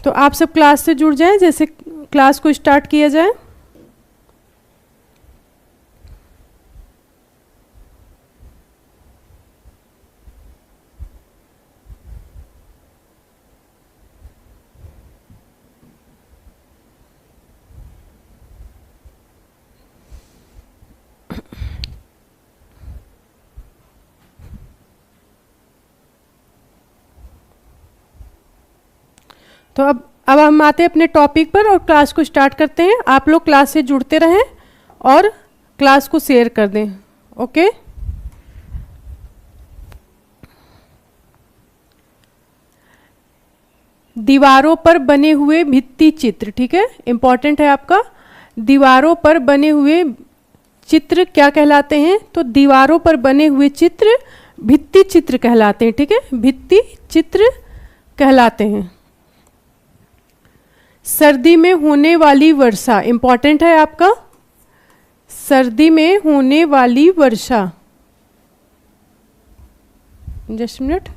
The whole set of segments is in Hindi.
तो आप सब क्लास से जुड़ जाएं, जैसे क्लास को स्टार्ट किया जाए। तो अब हम आते हैं अपने टॉपिक पर और क्लास को स्टार्ट करते हैं। आप लोग क्लास से जुड़ते रहें और क्लास को शेयर कर दें। ओके, दीवारों पर बने हुए भित्ति चित्र, ठीक है, इंपॉर्टेंट है आपका। दीवारों पर बने हुए चित्र क्या कहलाते हैं? तो दीवारों पर बने हुए चित्र भित्ति चित्र कहलाते हैं, ठीक है, भित्ति चित्र कहलाते हैं। सर्दी में होने वाली वर्षा, इंपॉर्टेंट है आपका। सर्दी में होने वाली वर्षा, जस्ट मिनट,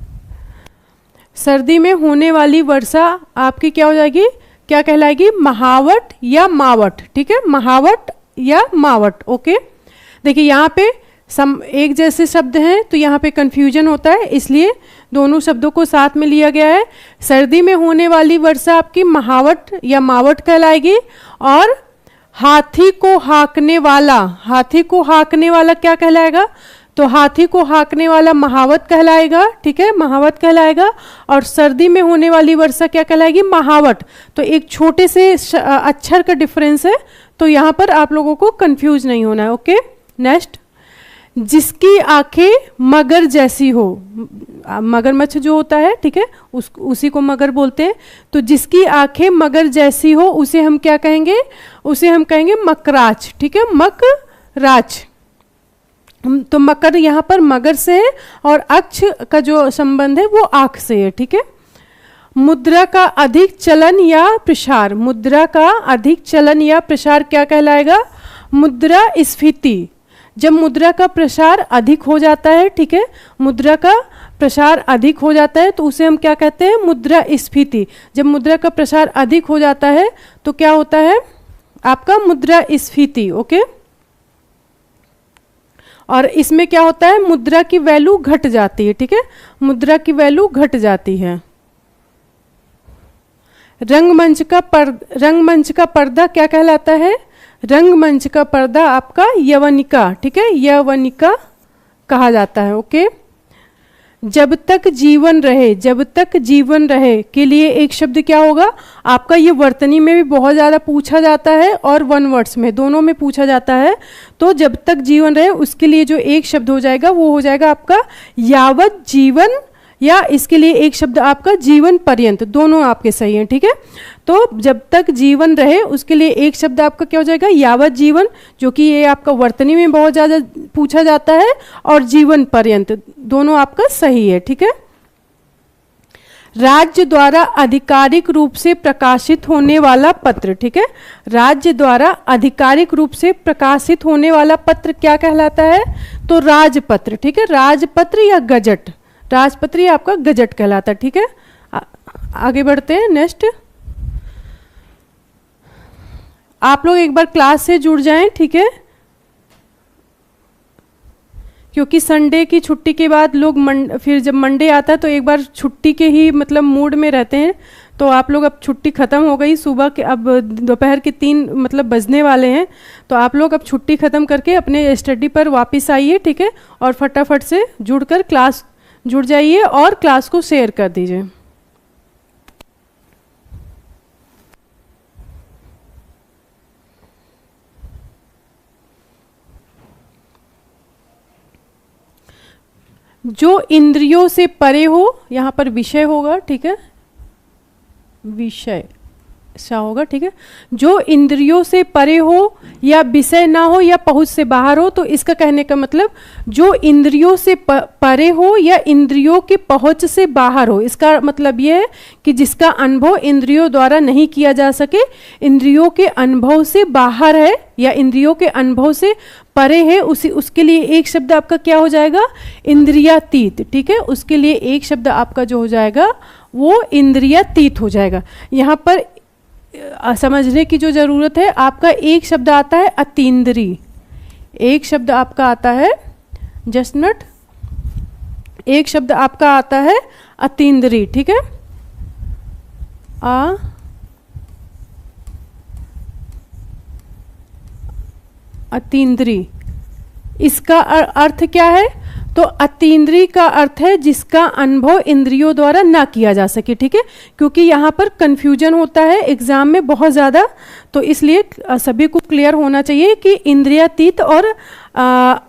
सर्दी में होने वाली वर्षा आपकी क्या हो जाएगी, क्या कहलाएगी? महावट या मावट, ठीक है, महावट या मावट। ओके, देखिए यहाँ पे एक जैसे शब्द हैं तो यहाँ पे कंफ्यूजन होता है, इसलिए दोनों शब्दों को साथ में लिया गया है। सर्दी में होने वाली वर्षा आपकी महावट या मावट कहलाएगी, और हाथी को हाँकने वाला, हाथी को हाँकने वाला क्या कहलाएगा? तो हाथी को हाँकने वाला महावत कहलाएगा, ठीक है, महावत कहलाएगा। और सर्दी में होने वाली वर्षा क्या कहलाएगी? महावट। तो एक छोटे से अक्षर का डिफरेंस है, तो यहाँ पर आप लोगों को कंफ्यूज नहीं होना है। ओके, नेक्स्ट, जिसकी आंखें मगर जैसी हो, मगरमच्छ जो होता है, ठीक है, उसी को मगर बोलते हैं। तो जिसकी आंखें मगर जैसी हो उसे हम क्या कहेंगे? उसे हम कहेंगे मकराच, ठीक है, मकराच। तो मकर यहाँ पर मगर से है और अक्ष का जो संबंध है वो आंख से है, ठीक है। मुद्रा का अधिक चलन या प्रसार, मुद्रा का अधिक चलन या प्रसार क्या कहलाएगा? मुद्रा स्फीति। जब मुद्रा का प्रसार अधिक हो जाता है, ठीक है, मुद्रा का प्रसार अधिक हो जाता है तो उसे हम क्या कहते हैं? मुद्रा स्फीति। जब मुद्रा का प्रसार अधिक हो जाता है तो क्या होता है आपका? मुद्रा स्फीति। ओके, और इसमें क्या होता है? मुद्रा की वैल्यू घट जाती है, ठीक है, मुद्रा की वैल्यू घट जाती है। रंगमंच का पर्दा क्या कहलाता है? रंगमंच का पर्दा आपका यवनिका, ठीक है, यवनिका कहा जाता है। ओके, जब तक जीवन रहे, जब तक जीवन रहे के लिए एक शब्द क्या होगा आपका? ये वर्तनी में भी बहुत ज़्यादा पूछा जाता है और वन वर्ड्स में, दोनों में पूछा जाता है। तो जब तक जीवन रहे उसके लिए जो एक शब्द हो जाएगा वो हो जाएगा आपका यावत जीवन, या इसके लिए एक शब्द आपका जीवन पर्यंत, दोनों आपके सही हैं, ठीक है। तो जब तक जीवन रहे उसके लिए एक शब्द आपका क्या हो जाएगा? यावत जीवन, जो कि ये आपका वर्तनी में बहुत ज़्यादा पूछा जाता है, और जीवन पर्यंत, दोनों आपका सही है, ठीक है। राज्य द्वारा आधिकारिक रूप से प्रकाशित होने वाला पत्र, ठीक है, राज्य द्वारा आधिकारिक रूप से प्रकाशित होने वाला पत्र क्या कहलाता है? तो राजपत्र, ठीक है, राजपत्र या गजट, राजपत्र या आपका गजट कहलाता है, ठीक है। आगे बढ़ते हैं। नेक्स्ट, आप लोग एक बार क्लास से जुड़ जाएं, ठीक है, क्योंकि संडे की छुट्टी के बाद लोग फिर जब मंडे आता है तो एक बार छुट्टी के ही मतलब मूड में रहते हैं। तो आप लोग, अब छुट्टी ख़त्म हो गई, सुबह के अब दोपहर के 3 मतलब बजने वाले हैं, तो आप लोग अब छुट्टी ख़त्म करके अपने स्टडी पर वापस आइए, ठीक है, और फटाफट से जुड़कर क्लास जुड़ जाइए और क्लास को शेयर कर दीजिए। जो इंद्रियों से परे हो, यहाँ पर विषय होगा, ठीक है, विषय सा होगा, ठीक है। जो इंद्रियों से परे हो या विषय ना हो या पहुंच से बाहर हो, तो इसका कहने का मतलब जो इंद्रियों से परे हो या इंद्रियों की पहुंच से बाहर हो, इसका मतलब यह है कि जिसका अनुभव इंद्रियों द्वारा नहीं किया जा सके, इंद्रियों के अनुभव से बाहर है या इंद्रियों के अनुभव से परे है, उसके लिए एक शब्द आपका क्या हो जाएगा, इंद्रियातीत, ठीक है। उसके लिए एक शब्द आपका जो हो जाएगा वो इंद्रियातीत हो जाएगा। यहाँ पर समझने की जो जरूरत है, आपका एक शब्द आता है अतीन्द्रिय, एक शब्द आपका आता है, जस्ट मिनट, एक शब्द आपका आता है अतीन्द्रिय, ठीक है। अतीन्द्रिय, इसका अर्थ क्या है, तो अतीन्द्रिय का अर्थ है जिसका अनुभव इंद्रियों द्वारा ना किया जा सके, ठीक है। क्योंकि यहाँ पर कंफ्यूजन होता है एग्जाम में बहुत ज़्यादा, तो इसलिए सभी को क्लियर होना चाहिए कि इंद्रियातीत और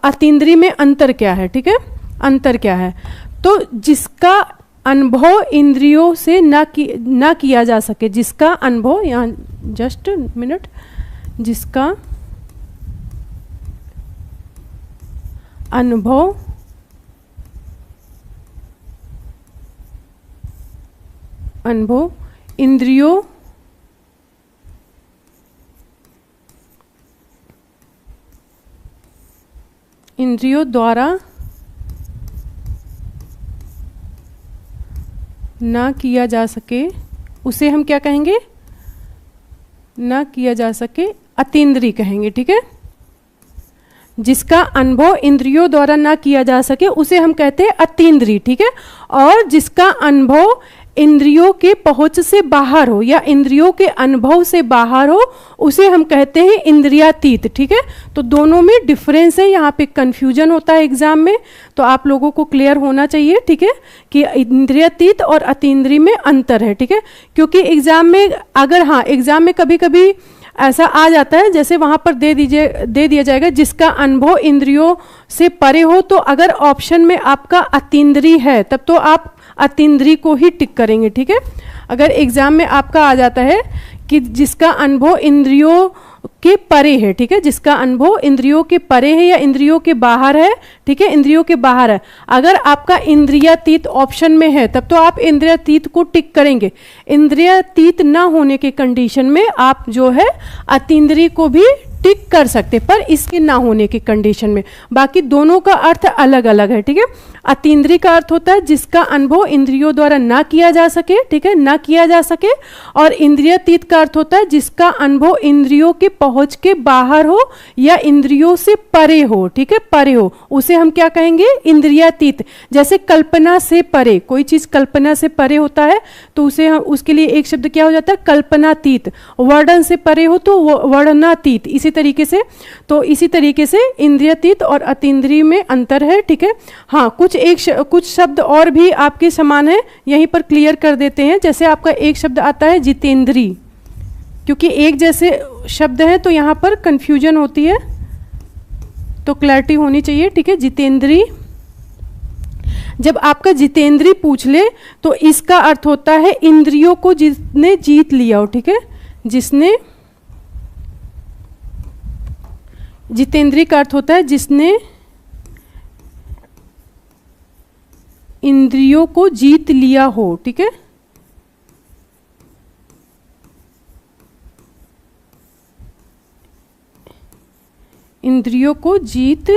अतीन्द्रिय में अंतर क्या है, ठीक है, अंतर क्या है। तो जिसका अनुभव इंद्रियों से ना किया जा सके, जिसका अनुभव, यहाँ जस्ट मिनट, जिसका अनुभव इंद्रियों द्वारा ना किया जा सके, उसे हम क्या कहेंगे, ना किया जा सके अतीन्द्रिय कहेंगे, ठीक है। जिसका अनुभव इंद्रियों द्वारा ना किया जा सके उसे हम कहते हैं अतीन्द्रिय, ठीक है। और जिसका अनुभव इंद्रियों के पहुंच से बाहर हो या इंद्रियों के अनुभव से बाहर हो, उसे हम कहते हैं इंद्रियातीत, ठीक है। तो दोनों में डिफरेंस है, यहाँ पे कंफ्यूजन होता है एग्जाम में, तो आप लोगों को क्लियर होना चाहिए, ठीक है, कि इंद्रियातीत और अतीन्द्रिय में अंतर है, ठीक है। क्योंकि एग्जाम में अगर, हाँ, एग्जाम में कभी कभी ऐसा आ जाता है, जैसे वहां पर दे दिया जाएगा जिसका अनुभव इंद्रियों से परे हो, तो अगर ऑप्शन में आपका अतीन्द्रिय है तब तो आप अतीन्द्रिय को ही टिक करेंगे, ठीक है। अगर एग्जाम में आपका आ जाता है कि जिसका अनुभव इंद्रियों के परे है, ठीक है, जिसका अनुभव इंद्रियों के परे है या इंद्रियों के बाहर है, ठीक है, इंद्रियों के बाहर है, अगर आपका इंद्रियातीत ऑप्शन में है तब तो आप इंद्रियातीत को टिक करेंगे। इंद्रियातीत ना होने के कंडीशन में आप जो है अतीन्द्रिय को भी टिक कर सकते, पर इसके ना होने की कंडीशन में। बाकी दोनों का अर्थ अलग अलग है, ठीक है। अतीन्द्रिय का अर्थ होता है जिसका अनुभव इंद्रियों द्वारा ना किया जा सके, ठीक है, ना किया जा सके। और इंद्रियातीत का अर्थ होता है जिसका अनुभव इंद्रियों के पहुंच के बाहर हो या इंद्रियों से परे हो, ठीक है, परे हो, उसे हम क्या कहेंगे, इंद्रियातीत। जैसे कल्पना से परे, कोई चीज कल्पना से परे होता है तो उसे हम, उसके लिए एक शब्द क्या हो जाता है, कल्पनातीत। वर्णन से परे हो तो वर्णनातीत, इसी तरीके से। तो इसी तरीके से इंद्रियातीत और अतीन्द्रिय में अंतर है, ठीक है। हाँ, कुछ शब्द और भी आपके समान है, यहीं पर क्लियर कर देते हैं। जैसे आपका एक शब्द आता है जितेंद्रिय, क्योंकि एक जैसे शब्द हैं तो यहाँ पर कंफ्यूजन होती है, तो क्लैरिटी होनी चाहिए, ठीक है। जितेंद्रिय, जब आपका जितेंद्रिय पूछ ले तो इसका अर्थ होता है इंद्रियों को जिसने जीत लिया हो, ठीक है, जिसने, जितेंद्रिय का अर्थ होता है जिसने इंद्रियों को जीत लिया हो, ठीक है। इंद्रियों को जीत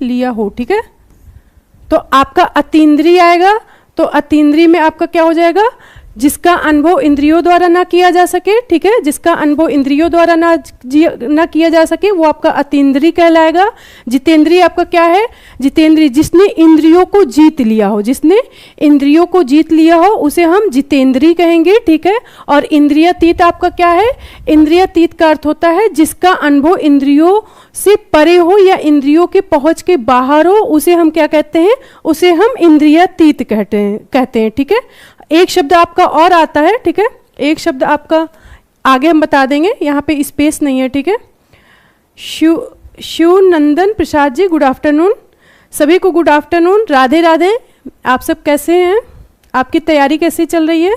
लिया हो, ठीक है। तो आपका अतीन्द्रिय आएगा, तो अतीन्द्रिय में आपका क्या हो जाएगा, जिसका अनुभव इंद्रियों द्वारा ना किया जा सके, ठीक है, जिसका अनुभव इंद्रियों द्वारा ना किया जा सके वो आपका अतीन्द्रिय कहलाएगा। जितेंद्रिय आपका क्या है, जितेंद्रिय जिसने इंद्रियों को जीत लिया हो, जिसने इंद्रियों को जीत लिया हो उसे हम जितेंद्रिय कहेंगे, ठीक है। और इंद्रियातीत आपका क्या है, इंद्रियातीत का अर्थ होता है जिसका अनुभव इंद्रियों से परे हो या इंद्रियों के पहुंच के बाहर हो, उसे हम क्या कहते हैं, उसे हम इंद्रियातीत कहते हैं, ठीक है। एक शब्द आपका और आता है, ठीक है, एक शब्द आपका आगे हम बता देंगे, यहाँ पे स्पेस नहीं है, ठीक है। शिव नंदन प्रसाद जी, गुड आफ्टरनून, सभी को गुड आफ्टरनून, राधे राधे। आप सब कैसे हैं? आपकी तैयारी कैसी चल रही है?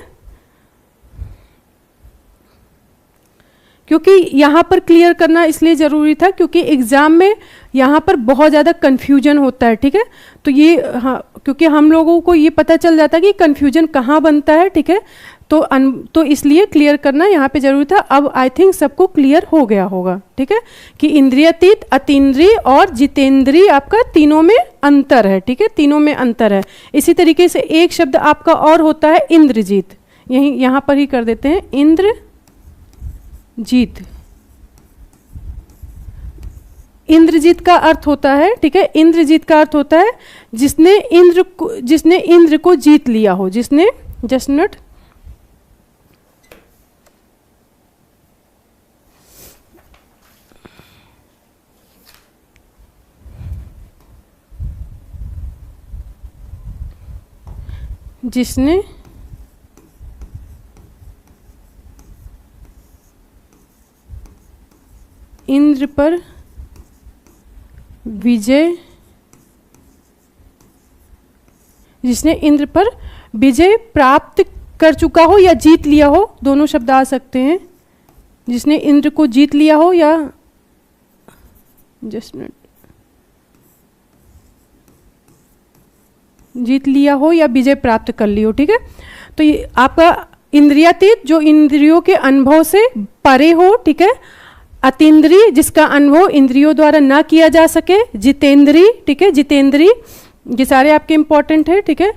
क्योंकि यहाँ पर क्लियर करना इसलिए ज़रूरी था क्योंकि एग्ज़ाम में यहाँ पर बहुत ज़्यादा कन्फ्यूजन होता है, ठीक है। तो ये हाँ, क्योंकि हम लोगों को ये पता चल जाता है कि कन्फ्यूजन कहाँ बनता है, ठीक है। तो इसलिए क्लियर करना यहाँ पे ज़रूरी था। अब आई थिंक सबको क्लियर हो गया होगा, ठीक है, कि इंद्रियातीत, अतीन्द्रिय और जितेंद्रिय आपका तीनों में अंतर है, ठीक है, तीनों में अंतर है। इसी तरीके से एक शब्द आपका और होता है इंद्रजीत, यहाँ पर ही कर देते हैं, इंद्रजीत। इंद्रजीत का अर्थ होता है, ठीक है, इंद्रजीत का अर्थ होता है जिसने इंद्र को जीत लिया हो, जिसने, जस्ट मिनट, जिसने इंद्र पर विजय, जिसने इंद्र पर विजय प्राप्त कर चुका हो या जीत लिया हो, दोनों शब्द आ सकते हैं, जिसने इंद्र को जीत लिया हो या, जस्ट मिनट, जीत लिया हो या विजय प्राप्त कर ली हो, ठीक है। तो ये आपका इंद्रियातीत जो इंद्रियों के अनुभव से परे हो, ठीक है, अतीन्द्रिय जिसका अनुभव इंद्रियों द्वारा ना किया जा सके, जितेंद्रिय, ठीक है, जितेंद्रिय, ये सारे आपके इंपॉर्टेंट है, ठीक है,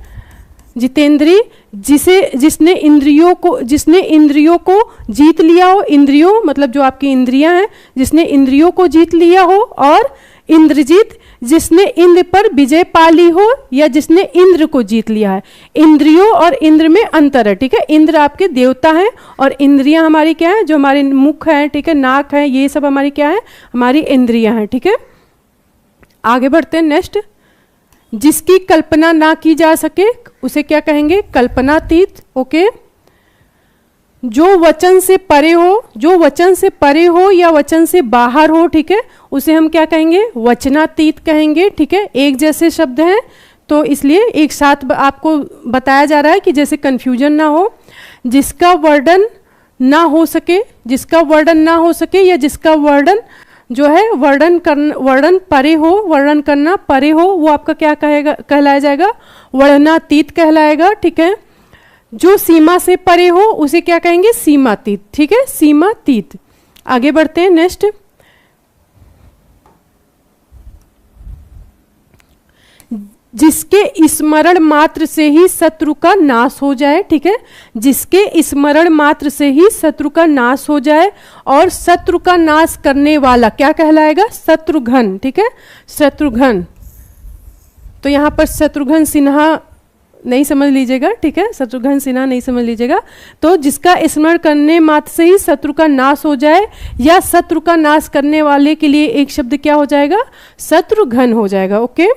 जितेंद्रिय जिसने इंद्रियों को जीत लिया हो, इंद्रियों मतलब जो आपकी इंद्रियां हैं, जिसने इंद्रियों को जीत लिया हो, और इंद्रजीत जिसने इंद्र पर विजय पा ली हो या जिसने इंद्र को जीत लिया है। इंद्रियों और इंद्र में अंतर है, ठीक है। इंद्र आपके देवता हैं और इंद्रियां हमारी क्या है, जो हमारे मुख है, ठीक है, नाक है, ये सब हमारी क्या है, हमारी इंद्रियां हैं, ठीक है। आगे बढ़ते हैं, नेक्स्ट, जिसकी कल्पना ना की जा सके उसे क्या कहेंगे, कल्पनातीत, ओके। जो वचन से परे हो या वचन से बाहर हो, ठीक है, उसे हम क्या कहेंगे, वचनातीत कहेंगे, ठीक है। एक जैसे शब्द हैं तो इसलिए एक साथ आपको बताया जा रहा है कि जैसे कंफ्यूजन ना हो। जिसका वर्णन ना हो सके या जिसका वर्णन जो है वर्णन करना परे हो, वो आपका क्या कहलाया जाएगा, वर्णनातीत कहलाएगा, ठीक है। जो सीमा से परे हो उसे क्या कहेंगे, सीमातीत, ठीक है, सीमातीत। आगे बढ़ते हैं, नेक्स्ट, जिसके स्मरण मात्र से ही शत्रु का नाश हो जाए, ठीक है, जिसके स्मरण मात्र से ही शत्रु का नाश हो जाए, और शत्रु का नाश करने वाला क्या कहलाएगा, शत्रुघ्न, ठीक है, शत्रुघ्न। तो यहां पर शत्रुघ्न सिन्हा नहीं समझ लीजिएगा, ठीक है, शत्रुघ्न सिन्हा नहीं समझ लीजिएगा। तो जिसका स्मरण करने मात्र से ही शत्रु का नाश हो जाए या शत्रु का नाश करने वाले के लिए एक शब्द क्या हो जाएगा, शत्रुघ्न हो जाएगा, ओके।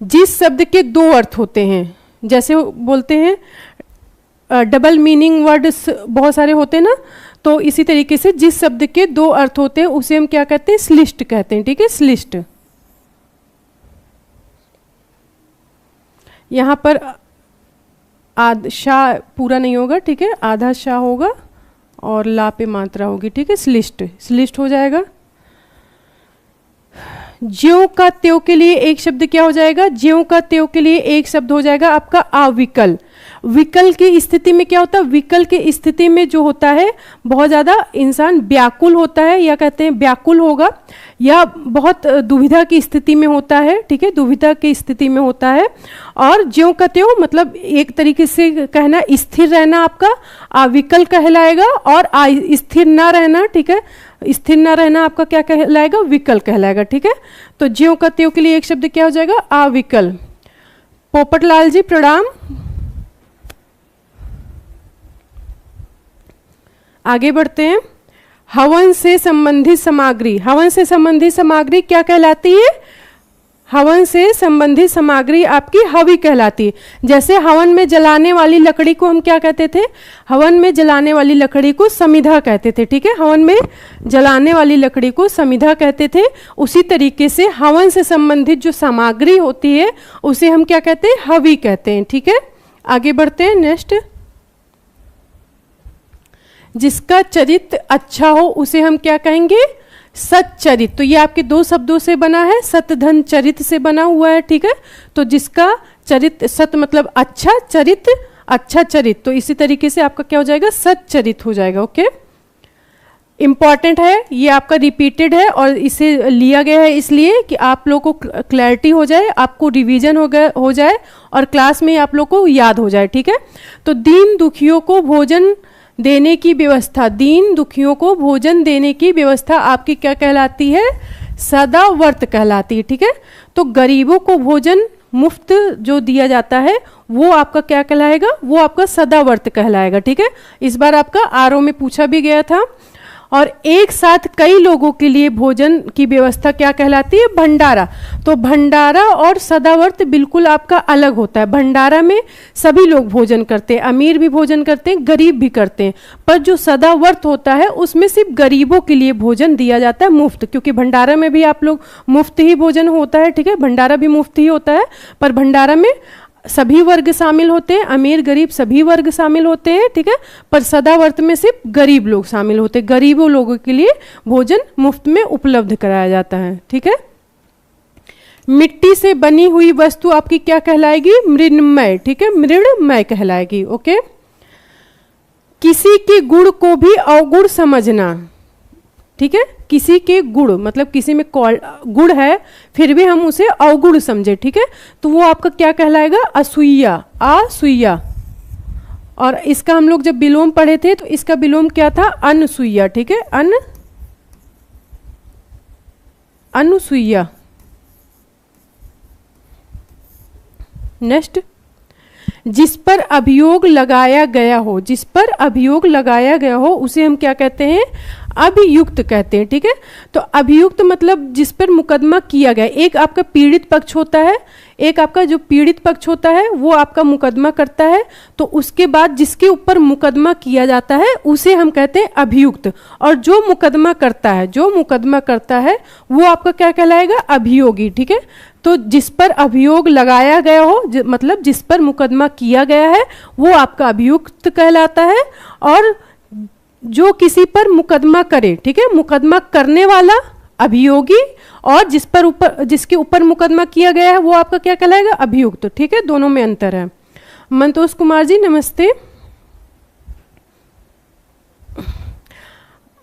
जिस शब्द के दो अर्थ होते हैं, जैसे बोलते हैं डबल मीनिंग वर्ड्स बहुत सारे होते हैं ना, तो इसी तरीके से जिस शब्द के दो अर्थ होते हैं उसे हम क्या कहते हैं, श्लिष्ट कहते हैं, ठीक है, श्लिष्ट। यहाँ पर शाह पूरा नहीं होगा, ठीक है, आधा शाह होगा और ला पे मात्रा होगी, ठीक है, श्लिष्ट हो जाएगा। ज्यों का त्यों के लिए एक शब्द क्या हो जाएगा, ज्यों का त्यों के लिए एक शब्द हो जाएगा आपका अविकल। विकल की स्थिति में क्या होता है, विकल की स्थिति में जो होता है बहुत ज़्यादा इंसान व्याकुल होता है, या कहते हैं व्याकुल होगा, या बहुत दुविधा की स्थिति में होता है, ठीक है, दुविधा की स्थिति में होता है। और ज्यों का त्यों मतलब एक तरीके से कहना स्थिर रहना आपका अविकल कहलाएगा, और स्थिर ना रहना, ठीक है, स्थिर ना रहना आपका क्या कहलाएगा, विकल कहलाएगा, ठीक है। तो ज्यों का त्यों के लिए एक शब्द क्या हो जाएगा, अविकल। पोपटलाल जी प्रणाम। आगे बढ़ते हैं, हवन से संबंधित सामग्री, हवन से संबंधित सामग्री क्या कहलाती है, हवन से संबंधित सामग्री आपकी हवि कहलाती है। जैसे हवन में जलाने वाली लकड़ी को हम क्या कहते थे, हवन में जलाने वाली लकड़ी को समिधा कहते थे, ठीक है, हवन में जलाने वाली लकड़ी को समिधा कहते थे। उसी तरीके से हवन से संबंधित जो सामग्री होती है उसे हम क्या कहते हैं, हवि कहते हैं, ठीक है। आगे बढ़ते हैं, नेक्स्ट। जिसका चरित्र अच्छा हो उसे हम क्या कहेंगे, सच्चरित। तो ये आपके दो शब्दों से बना है, सत धन चरित से बना हुआ है, ठीक है। तो जिसका चरित्र, सत मतलब अच्छा, चरित्र अच्छा चरित, तो इसी तरीके से आपका क्या हो जाएगा, सच्चरित हो जाएगा। ओके, इंपॉर्टेंट है, ये आपका रिपीटेड है और इसे लिया गया है इसलिए कि आप लोगों को क्लैरिटी हो जाए, आपको रिवीजन हो जाए और क्लास में आप लोग को याद हो जाए, ठीक है। तो दीन दुखियों को भोजन देने की व्यवस्था, दीन दुखियों को भोजन देने की व्यवस्था आपकी क्या कहलाती है, सदाव्रत कहलाती है, ठीक है। तो गरीबों को भोजन मुफ्त जो दिया जाता है वो आपका क्या कहलाएगा, वो आपका सदाव्रत कहलाएगा, ठीक है। इस बार आपका आरओ में पूछा भी गया था। और एक साथ कई लोगों के लिए भोजन की व्यवस्था क्या कहलाती है, भंडारा। तो भंडारा और सदाव्रत बिल्कुल आपका अलग होता है। भंडारा में सभी लोग भोजन करते हैं, अमीर भी भोजन करते हैं, गरीब भी करते हैं, पर जो सदाव्रत होता है उसमें सिर्फ गरीबों के लिए भोजन दिया जाता है मुफ्त, क्योंकि भंडारा में भी आप लोग मुफ्त ही भोजन होता है, ठीक है, भंडारा भी मुफ्त ही होता है, पर भंडारा में सभी वर्ग शामिल होते हैं, अमीर गरीब सभी वर्ग शामिल होते हैं, ठीक है। पर सदाव्रत में सिर्फ गरीब लोग शामिल होते हैं, गरीबों लोगों के लिए भोजन मुफ्त में उपलब्ध कराया जाता है, ठीक है। मिट्टी से बनी हुई वस्तु आपकी क्या कहलाएगी, मृण्मय, ठीक है, मृण्मय कहलाएगी। ओके, किसी के गुण को भी अवगुण समझना, ठीक है, किसी के गुण मतलब किसी में गुण है फिर भी हम उसे अवगुण समझे, ठीक है, तो वो आपका क्या कहलाएगा, असूया, असूया। और इसका हम लोग जब विलोम पढ़े थे तो इसका विलोम क्या था, अनसूया, ठीक है, अनुसूया। नेक्स्ट, जिस पर अभियोग लगाया गया हो, जिस पर अभियोग लगाया गया हो उसे हम क्या कहते हैं, अभियुक्त कहते हैं, ठीक है। तो अभियुक्त मतलब जिस पर मुकदमा किया गया। एक आपका पीड़ित पक्ष होता है, एक आपका जो पीड़ित पक्ष होता है वो आपका मुकदमा करता है, तो उसके बाद जिसके ऊपर मुकदमा किया जाता है उसे हम कहते हैं अभियुक्त। और जो मुकदमा करता है, जो मुकदमा करता है वो आपका क्या कहलाएगा, अभियोगी, ठीक है। तो जिस पर अभियोग लगाया गया हो मतलब जिस पर मुकदमा किया गया है वो आपका अभियुक्त कहलाता है। और जो किसी पर मुकदमा करे, ठीक है, मुकदमा करने वाला अभियोगी, और जिसके ऊपर मुकदमा किया गया है वो आपका क्या कहलाएगा, अभियुक्त, ठीक है, दोनों में अंतर है। मंतोष कुमार जी नमस्ते।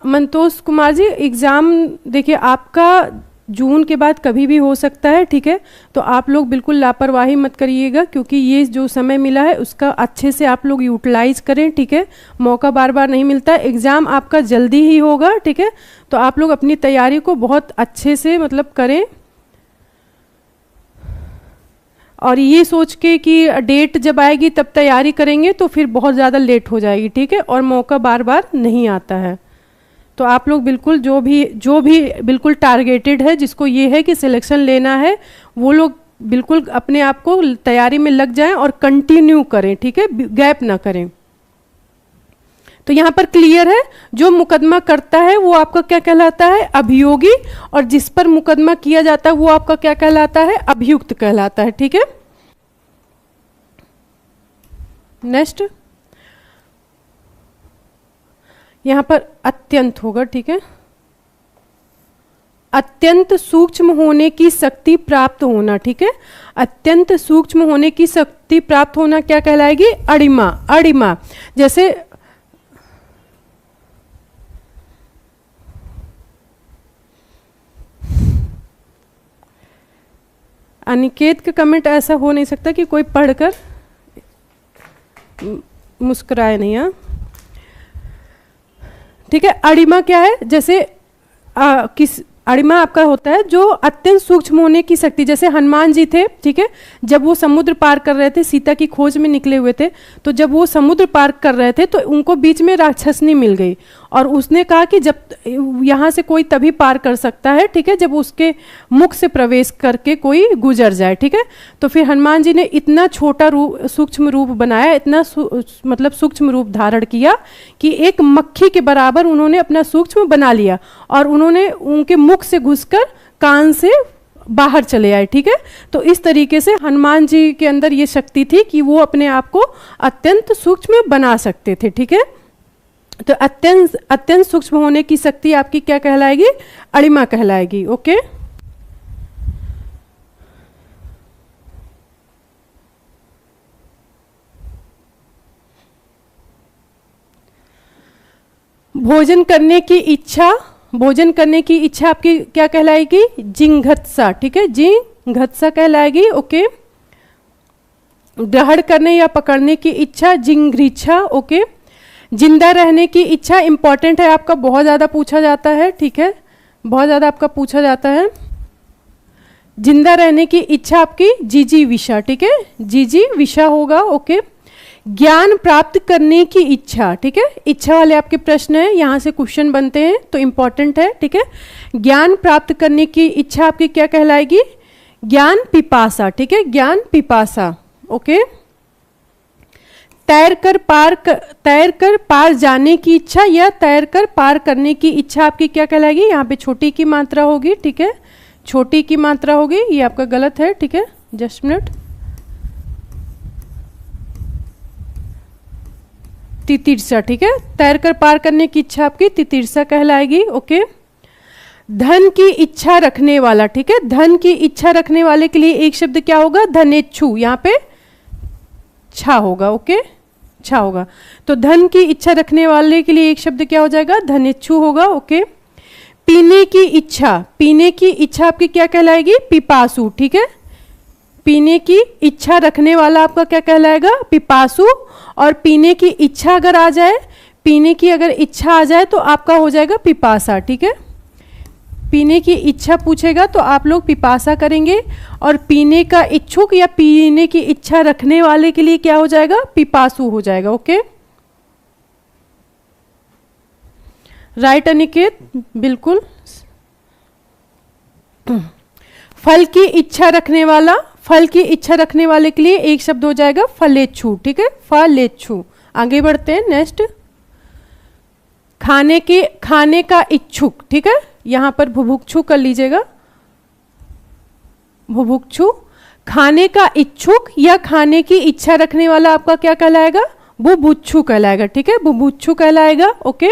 मंतोष कुमार जी, एग्जाम देखिए आपका जून के बाद कभी भी हो सकता है, ठीक है, तो आप लोग बिल्कुल लापरवाही मत करिएगा, क्योंकि ये जो समय मिला है उसका अच्छे से आप लोग यूटिलाइज करें, ठीक है, मौका बार बार नहीं मिलता। एग्ज़ाम आपका जल्दी ही होगा, ठीक है, तो आप लोग अपनी तैयारी को बहुत अच्छे से मतलब करें, और ये सोच के कि डेट जब आएगी तब तैयारी करेंगे तो फिर बहुत ज़्यादा लेट हो जाएगी, ठीक है, और मौका बार बार नहीं आता है। तो आप लोग बिल्कुल जो भी बिल्कुल टारगेटेड है, जिसको ये है कि सिलेक्शन लेना है, वो लोग बिल्कुल अपने आप को तैयारी में लग जाएं और कंटिन्यू करें, ठीक है, गैप ना करें। तो यहाँ पर क्लियर है, जो मुकदमा करता है वो आपका क्या कहलाता है, अभियोगी, और जिस पर मुकदमा किया जाता है वो आपका क्या कहलाता है, अभियुक्त कहलाता है, ठीक है। नेक्स्ट, यहाँ पर अत्यंत होगा, ठीक है, अत्यंत सूक्ष्म होने की शक्ति प्राप्त होना, ठीक है, अत्यंत सूक्ष्म होने की शक्ति प्राप्त होना क्या कहलाएगी, अणिमा, अणिमा। जैसे अनिकेत का कमेंट ऐसा हो नहीं सकता कि कोई पढ़कर मुस्कुराए नहीं, हाँ, ठीक है। अणिमा क्या है, जैसे किस अणिमा आपका होता है जो अत्यंत सूक्ष्म होने की शक्ति। जैसे हनुमान जी थे, ठीक है, जब वो समुद्र पार कर रहे थे, सीता की खोज में निकले हुए थे, तो जब वो समुद्र पार कर रहे थे तो उनको बीच में राक्षसनी मिल गई, और उसने कहा कि जब यहाँ से कोई तभी पार कर सकता है, ठीक है, जब उसके मुख से प्रवेश करके कोई गुजर जाए, ठीक है। तो फिर हनुमान जी ने इतना छोटा रूप, सूक्ष्म रूप बनाया, इतना मतलब सूक्ष्म रूप धारण किया कि एक मक्खी के बराबर उन्होंने अपना सूक्ष्म बना लिया और उन्होंने उनके मुख से घुसकर कान से बाहर चले आए, ठीक है। तो इस तरीके से हनुमान जी के अंदर ये शक्ति थी कि वो अपने आप को अत्यंत सूक्ष्म बना सकते थे, ठीक है। तो अत्यंत अत्यंत सूक्ष्म होने की शक्ति आपकी क्या कहलाएगी? अणिमा कहलाएगी। ओके, भोजन करने की इच्छा, भोजन करने की इच्छा आपकी क्या कहलाएगी? जिंघत्सा, ठीक है, जिंघत्सा कहलाएगी। ओके, ग्रहण करने या पकड़ने की इच्छा जिंघ्रिच्छा। ओके, जिंदा रहने की इच्छा इंपॉर्टेंट है आपका, बहुत ज़्यादा पूछा जाता है, ठीक है, बहुत ज़्यादा आपका पूछा जाता है। जिंदा रहने की इच्छा आपकी जिजीविषा, ठीक है, जिजीविषा होगा। ओके, ज्ञान प्राप्त करने की इच्छा, ठीक है, इच्छा वाले आपके प्रश्न है, यहाँ से क्वेश्चन बनते हैं तो इंपॉर्टेंट है, ठीक है। ज्ञान प्राप्त करने की इच्छा आपकी क्या कहलाएगी? ज्ञान पिपासा, ठीक है, ज्ञान पिपासा। ओके, तैरकर पार जाने की इच्छा या तैरकर पार करने की इच्छा आपकी क्या कहलाएगी? यहाँ पे छोटी की मात्रा होगी, ठीक है, छोटी की मात्रा होगी, ये आपका गलत है, ठीक है, जस्ट मिनट। तितिर्सा, ठीक है, तैरकर पार करने की इच्छा आपकी तितिर्सा कहलाएगी। ओके, धन की इच्छा रखने वाला, ठीक है, धन की इच्छा रखने वाले के लिए एक शब्द क्या होगा? धनेच्छु, यहाँ पे छा होगा। ओके, छा होगा, तो धन की इच्छा रखने वाले के लिए एक शब्द क्या हो जाएगा? धनेच्छु होगा। ओके, पीने की इच्छा, पीने की इच्छा आपकी क्या कहलाएगी? पिपासु, ठीक है, पीने की इच्छा रखने वाला आपका क्या कहलाएगा? पिपासु। और पीने की इच्छा अगर आ जाए, पीने की अगर इच्छा आ जाए तो आपका हो जाएगा पिपासा, ठीक है। पीने की इच्छा पूछेगा तो आप लोग पिपासा करेंगे, और पीने का इच्छुक या पीने की इच्छा रखने वाले के लिए क्या हो जाएगा? पिपासु हो जाएगा। ओके, राइट अनिकेत, बिल्कुल। फल की इच्छा रखने वाला, फल की इच्छा रखने वाले के लिए एक शब्द हो जाएगा फलेच्छु, ठीक है, फलेच्छु। आगे बढ़ते हैं, नेक्स्ट। खाने का इच्छुक, ठीक है, यहां पर भुभुक्षु कर लीजिएगा, भुभुक्षु। खाने का इच्छुक या खाने की इच्छा रखने वाला आपका क्या कहलाएगा? बुभुक्षु कहलाएगा, ठीक है, बुभुक्षु कहलाएगा। ओके,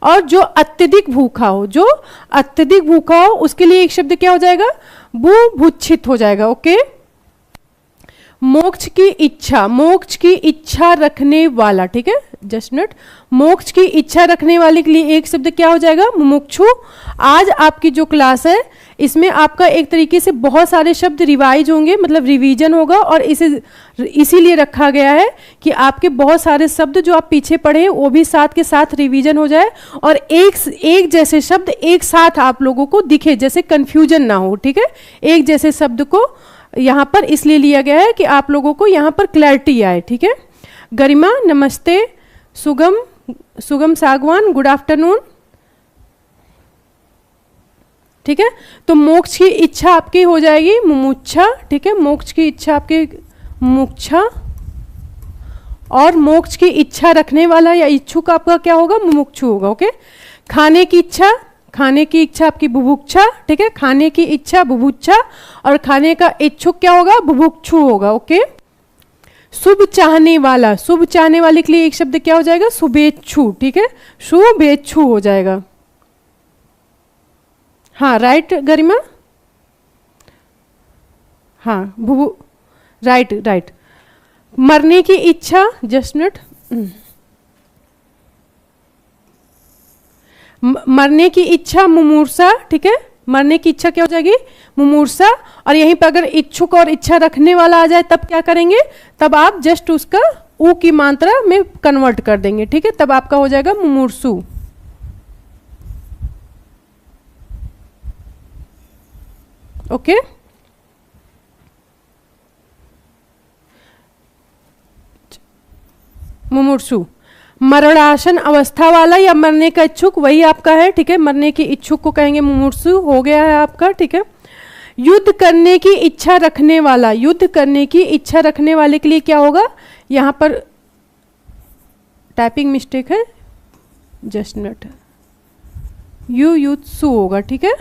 और जो अत्यधिक भूखा हो, जो अत्यधिक भूखा हो उसके लिए एक शब्द क्या हो जाएगा? बुभुक्षित हो जाएगा। ओके, मोक्ष की इच्छा, मोक्ष की इच्छा रखने वाला, ठीक है, जस्ट मिनट, मोक्ष की इच्छा रखने वाले के लिए एक शब्द क्या हो जाएगा? मुमुक्षु। आज आपकी जो क्लास है इसमें आपका एक तरीके से बहुत सारे शब्द रिवाइज होंगे, मतलब रिवीजन होगा, और इसे इसीलिए रखा गया है कि आपके बहुत सारे शब्द जो आप पीछे पढ़े हैं वो भी साथ के साथ रिवीजन हो जाए, और एक जैसे शब्द एक साथ आप लोगों को दिखे, जैसे कंफ्यूजन ना हो, ठीक है। एक जैसे शब्द को यहाँ पर इसलिए लिया गया है कि आप लोगों को यहाँ पर क्लैरिटी आए, ठीक है। गरिमा नमस्ते, सुगम सागवान गुड आफ्टरनून, ठीक है। तो मोक्ष की इच्छा आपकी हो जाएगी मुमुक्षा, ठीक है, मोक्ष की इच्छा आपकी मुमुक्षा, और मोक्ष की इच्छा रखने वाला या इच्छुक आपका क्या होगा? मुमुक्षु होगा। ओके, खाने की इच्छा, खाने की इच्छा आपकी बुभुक्षा, ठीक है, खाने की इच्छा बुभुक्षा, और खाने का इच्छुक क्या होगा? बुभुक्षु होगा। ओके, शुभ चाहने वाला, शुभ चाहने वाले के लिए एक शब्द क्या हो जाएगा? शुभेच्छु, ठीक है, शुभेच्छु हो जाएगा। हाँ राइट गरिमा, हाँ भू, राइट राइट। मरने की इच्छा, जस्ट मिनट, मरने की इच्छा मुमूर्षा, ठीक है, मरने की इच्छा क्या हो जाएगी? मुमूर्षा। और यहीं पर अगर इच्छुक और इच्छा रखने वाला आ जाए तब क्या करेंगे? तब आप जस्ट उसका ऊ की मात्रा में कन्वर्ट कर देंगे, ठीक है, तब आपका हो जाएगा मुमूर्षु। ओके, मुमूर्षु। मरणासन अवस्था वाला या मरने का इच्छुक, वही आपका है, ठीक है। मरने के इच्छुक को कहेंगे मुमूर्षु, हो गया है आपका, ठीक है। युद्ध करने की इच्छा रखने वाला, युद्ध करने की इच्छा रखने वाले के लिए क्या होगा, यहाँ पर टाइपिंग मिस्टेक है, जस्ट मिनट, युयुत्सु होगा, ठीक है।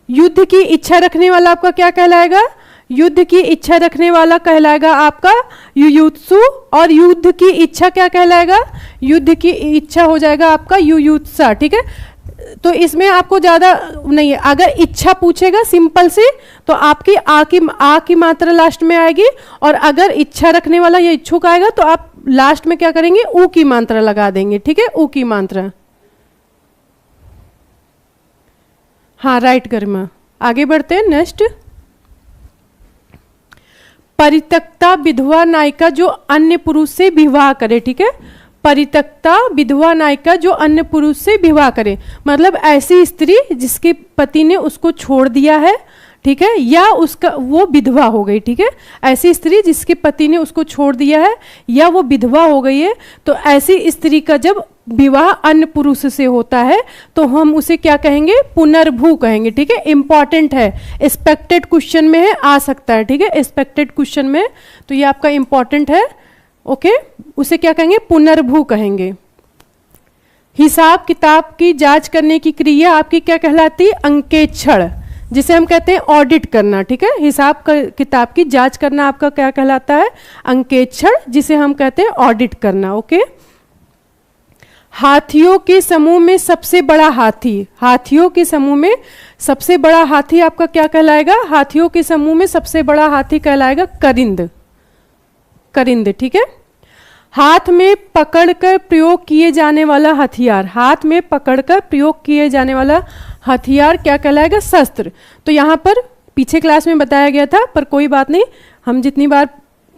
युद्ध की इच्छा रखने वाला आपका क्या कहलाएगा, युद्ध की इच्छा रखने वाला कहलाएगा आपका युयुत्सु, और युद्ध की इच्छा क्या कहलाएगा, युद्ध की इच्छा हो जाएगा आपका युयुत्सा, ठीक है। तो इसमें आपको ज्यादा नहीं है, अगर इच्छा पूछेगा सिंपल से तो आपकी आ की मात्रा लास्ट में आएगी, और अगर इच्छा रखने वाला या इच्छुक आएगा तो आप लास्ट में क्या करेंगे, ऊ की मात्रा लगा देंगे, ठीक है, ऊ की मात्रा। हाँ राइट गरिमा, आगे बढ़ते हैं नेक्स्ट। परित्यक्ता विधवा नायिका जो अन्य पुरुष से विवाह करे, ठीक है। परित्यक्ता विधवा नायिका जो अन्य पुरुष से विवाह करे, मतलब ऐसी स्त्री जिसके पति ने उसको छोड़ दिया है, ठीक है, या उसका वो विधवा हो गई, ठीक है। ऐसी स्त्री जिसके पति ने उसको छोड़ दिया है या वो विधवा हो गई है, तो ऐसी स्त्री का जब विवाह अन्य पुरुष से होता है तो हम उसे क्या कहेंगे, पुनर्भू कहेंगे, ठीक है। इंपॉर्टेंट है, एक्सपेक्टेड क्वेश्चन में है, आ सकता है, ठीक है, एक्सपेक्टेड क्वेश्चन में, तो ये आपका इंपॉर्टेंट है, ओके। उसे क्या कहेंगे, पुनर्भू कहेंगे। हिसाब किताब की जांच करने की क्रिया आपकी क्या कहलाती है, अंकेक्षण, जिसे हम कहते हैं ऑडिट करना, ठीक है। हिसाब किताब की जांच करना आपका क्या कहलाता है, अंकेक्षण, जिसे हम कहते हैं ऑडिट करना, ओके। हाथियों के समूह में सबसे बड़ा हाथी, हाथियों के समूह में सबसे बड़ा हाथी आपका क्या कहलाएगा, हाथियों के समूह में सबसे बड़ा हाथी कहलाएगा करिंद, करिंद, ठीक है। हाथ में पकड़कर प्रयोग किए जाने वाला हथियार, हाथ में पकड़कर प्रयोग किए जाने वाला हथियार क्या कहलाएगा, शस्त्र। तो यहाँ पर पीछे क्लास में बताया गया था, पर कोई बात नहीं, हम जितनी बार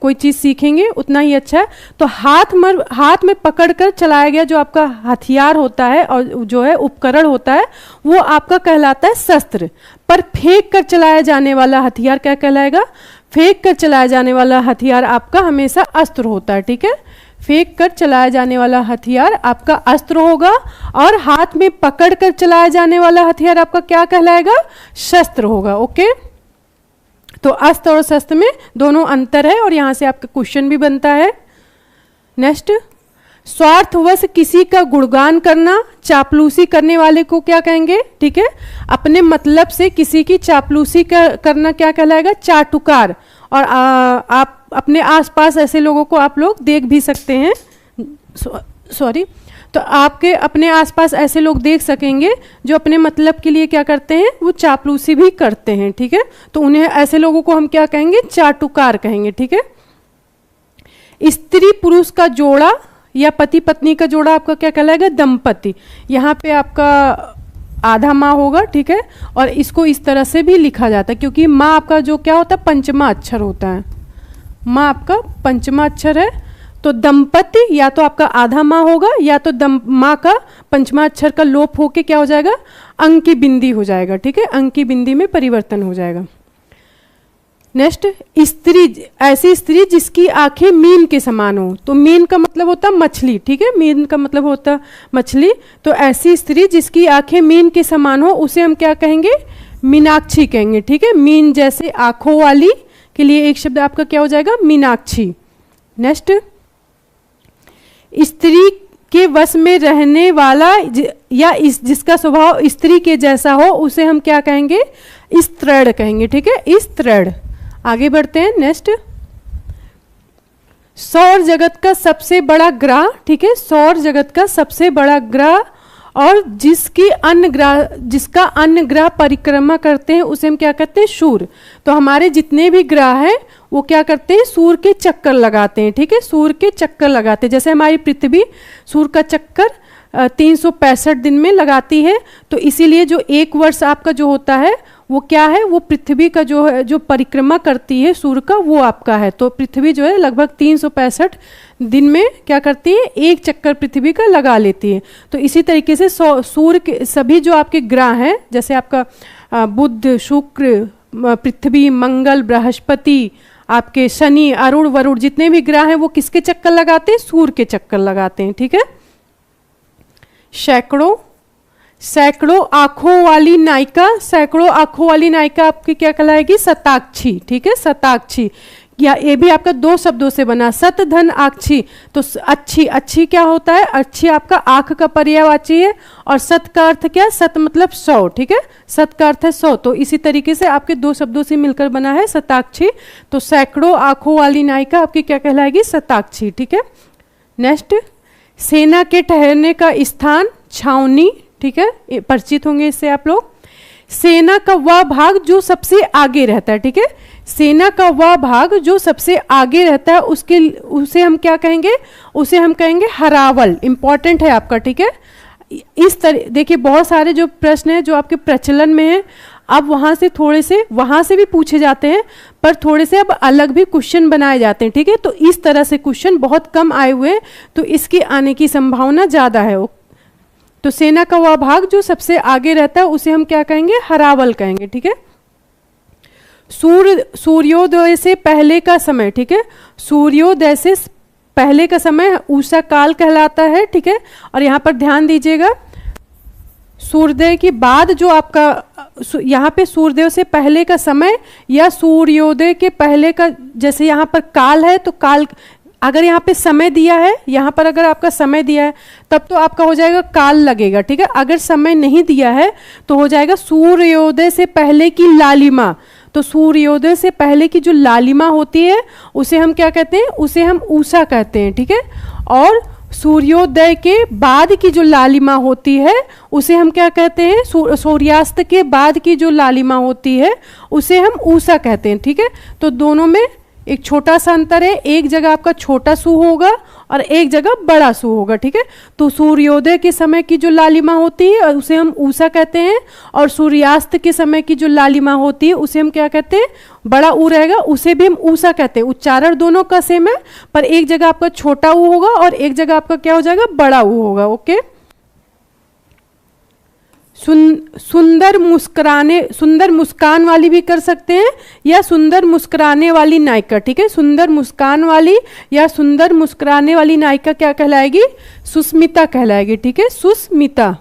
कोई चीज़ सीखेंगे उतना ही अच्छा है। तो हाथ में पकड़कर चलाया गया जो आपका हथियार होता है और जो है उपकरण होता है, वो आपका कहलाता है शस्त्र। पर फेंक कर चलाया जाने वाला हथियार क्या कहलाएगा, फेंक कर चलाया जाने वाला हथियार आपका हमेशा अस्त्र होता है, ठीक है। फेंक कर चलाया जाने वाला हथियार आपका अस्त्र होगा, और हाथ में पकड़ कर चलाया जाने वाला हथियार आपका क्या कहलाएगा, शस्त्र होगा, ओके। तो अस्त्र और शस्त्र में दोनों अंतर है, और यहां से आपका क्वेश्चन भी बनता है। नेक्स्ट, स्वार्थवश किसी का गुणगान करना, चापलूसी करने वाले को क्या कहेंगे, ठीक है। अपने मतलब से किसी की चापलूसी करना क्या कहलाएगा, चाटुकार। और आप अपने आसपास ऐसे लोगों को आप लोग देख भी सकते हैं, सॉरी, तो आपके अपने आसपास ऐसे लोग देख सकेंगे जो अपने मतलब के लिए क्या करते हैं, वो चापलूसी भी करते हैं, ठीक है। तो उन्हें, ऐसे लोगों को हम क्या कहेंगे, चाटुकार कहेंगे, ठीक है। स्त्री पुरुष का जोड़ा या पति पत्नी का जोड़ा आपका क्या कहलाएगा, दंपति। यहाँ पे आपका आधा माँ होगा, ठीक है, और इसको इस तरह से भी लिखा जाता है क्योंकि माँ आपका जो क्या होता है, पंचमा अक्षर होता है, माँ आपका पंचमा अक्षर है। तो दंपति या तो आपका आधा माँ होगा, या तो माँ का पंचमा अक्षर का लोप होके क्या हो जाएगा, अंक की बिंदी हो जाएगा, ठीक है, अंक की बिंदी में परिवर्तन हो जाएगा। नेक्स्ट, स्त्री, ऐसी स्त्री जिसकी आंखें मीन के समान हो। तो मीन का मतलब होता है मछली, ठीक है, मीन का मतलब होता है मछली। तो ऐसी स्त्री जिसकी आंखें मीन के समान हो उसे हम क्या कहेंगे, मीनाक्षी कहेंगे, ठीक है। मीन जैसे आंखों वाली के लिए एक शब्द आपका क्या हो जाएगा, मीनाक्षी। नेक्स्ट, स्त्री के वश में रहने वाला या जिसका स्वभाव स्त्री के जैसा हो उसे हम क्या कहेंगे, स्त्रीण कहेंगे, ठीक है, स्त्रीण। आगे बढ़ते हैं। नेक्स्ट, सौर जगत का सबसे बड़ा ग्रह, ठीक है, सौर जगत का सबसे बड़ा ग्रह और जिसका अन्य ग्रह परिक्रमा करते हैं उसे हम क्या कहते हैं, सूर्य। तो हमारे जितने भी ग्रह हैं वो क्या करते हैं, सूर्य के चक्कर लगाते हैं, ठीक है, सूर्य के चक्कर लगाते हैं। जैसे हमारी पृथ्वी सूर्य का चक्कर 365 दिन में लगाती है, तो इसीलिए जो एक वर्ष आपका जो होता है वो क्या है, वो पृथ्वी का जो है, जो परिक्रमा करती है सूर्य का, वो आपका है। तो पृथ्वी जो है लगभग 365 दिन में क्या करती है, एक चक्कर पृथ्वी का लगा लेती है। तो इसी तरीके से सूर्य के सभी जो आपके ग्रह हैं, जैसे आपका बुध, शुक्र, पृथ्वी, मंगल, बृहस्पति आपके शनि, अरुण, वरुण जितने भी ग्रह हैं वो किसके चक्कर लगाते हैं? सूर्य के चक्कर लगाते हैं, ठीक है। सैकड़ों, सैकड़ों आंखों वाली नायिका, सैकड़ों आंखों वाली नायिका आपकी क्या कहलाएगी? शताक्षी, ठीक है, शताक्षी। या ये भी आपका दो शब्दों से बना, सत धन आक्षी। तो अच्छी, अच्छी क्या होता है? अच्छी आपका आंख का पर्यायवाची है, और सत का अर्थ क्या? सत मतलब 100, ठीक है, सत का अर्थ है 100। तो इसी तरीके से आपके दो शब्दों से मिलकर बना है शताक्षी। तो सैकड़ों आंखों वाली नायिका आपकी क्या कहलाएगी? शताक्षी, ठीक है। नेक्स्ट, सेना के ठहरने का स्थान छावनी, ठीक है, परिचित होंगे इससे आप लोग। सेना का वह भाग जो सबसे आगे रहता है, ठीक है, सेना का वह भाग जो सबसे आगे रहता है उसे हम क्या कहेंगे? उसे हम कहेंगे हरावल। इंपॉर्टेंट है आपका, ठीक है। इस तरह देखिए बहुत सारे जो प्रश्न हैं जो आपके प्रचलन में हैं, अब वहां से भी पूछे जाते हैं, पर थोड़े से अब अलग भी क्वेश्चन बनाए जाते हैं, ठीक है। तो इस तरह से क्वेश्चन बहुत कम आए हुए हैं, तो इसके आने की संभावना ज्यादा है। तो सेना का वह भाग जो सबसे आगे रहता है उसे हम क्या कहेंगे? हरावल कहेंगे, ठीक है। सूर्योदय से पहले का समय, ठीक है, सूर्योदय से पहले का समय उषा काल कहलाता है, ठीक है। और यहाँ पर ध्यान दीजिएगा, सूर्योदय के बाद जो आपका यहाँ पे सूर्योदय से पहले का समय या सूर्योदय के पहले का, जैसे यहाँ पर काल है तो काल, अगर यहाँ पे समय दिया है, यहाँ पर अगर आपका समय दिया है तब तो आपका हो जाएगा काल लगेगा, ठीक है। अगर समय नहीं दिया है तो हो जाएगा सूर्योदय से पहले की लालिमा। तो सूर्योदय से पहले की जो लालिमा होती है उसे हम क्या कहते हैं? उसे हम उषा कहते हैं, ठीक है। और सूर्योदय के बाद की जो लालिमा होती है उसे हम क्या कहते हैं? सूर्यास्त के बाद की जो लालिमा होती है उसे हम उषा कहते हैं, ठीक है। तो दोनों में एक छोटा सा अंतर है, एक जगह आपका छोटा सू होगा और एक जगह बड़ा सू होगा, ठीक है। तो सूर्योदय के समय की जो लालिमा होती है उसे हम उषा कहते हैं, और सूर्यास्त के समय की जो लालिमा होती है उसे हम क्या कहते हैं? बड़ा ऊ रहेगा, उसे भी हम उषा कहते हैं। उच्चारण दोनों का सेम है, पर एक जगह आपका छोटा ऊ होगा और एक जगह आपका क्या हो जाएगा? बड़ा ऊ होगा, ओके। सुंदर मुस्कान वाली भी कर सकते हैं, या सुंदर मुस्कुराने वाली नायिका, ठीक है। सुंदर मुस्कान वाली या सुंदर मुस्कुराने वाली नायिका क्या कहलाएगी? सुस्मिता कहलाएगी, ठीक है, सुस्मिता।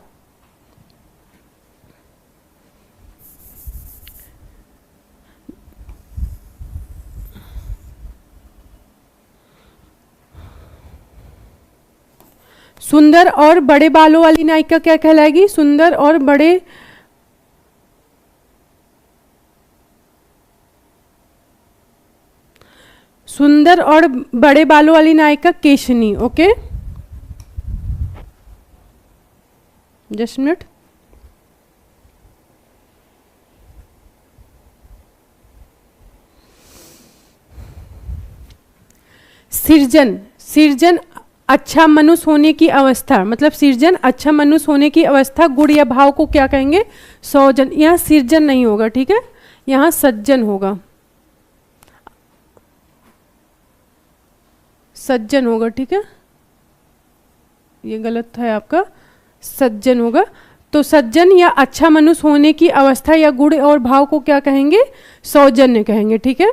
सुंदर और बड़े बालों वाली नायिका क्या कहलाएगी? सुंदर और बड़े बालों वाली नायिका केशनी, ओके। Just minute. सृजन अच्छा मनुष्य होने की अवस्था, मतलब सृजन अच्छा मनुष्य होने की अवस्था, गुण या भाव को क्या कहेंगे? सौजन। यहाँ सृजन नहीं होगा, ठीक है, यहाँ सज्जन होगा, सज्जन होगा, ठीक है, ये गलत है आपका, सज्जन होगा। तो सज्जन या अच्छा मनुष्य होने की अवस्था या गुण और भाव को क्या कहेंगे? सौजन्य कहेंगे, ठीक है।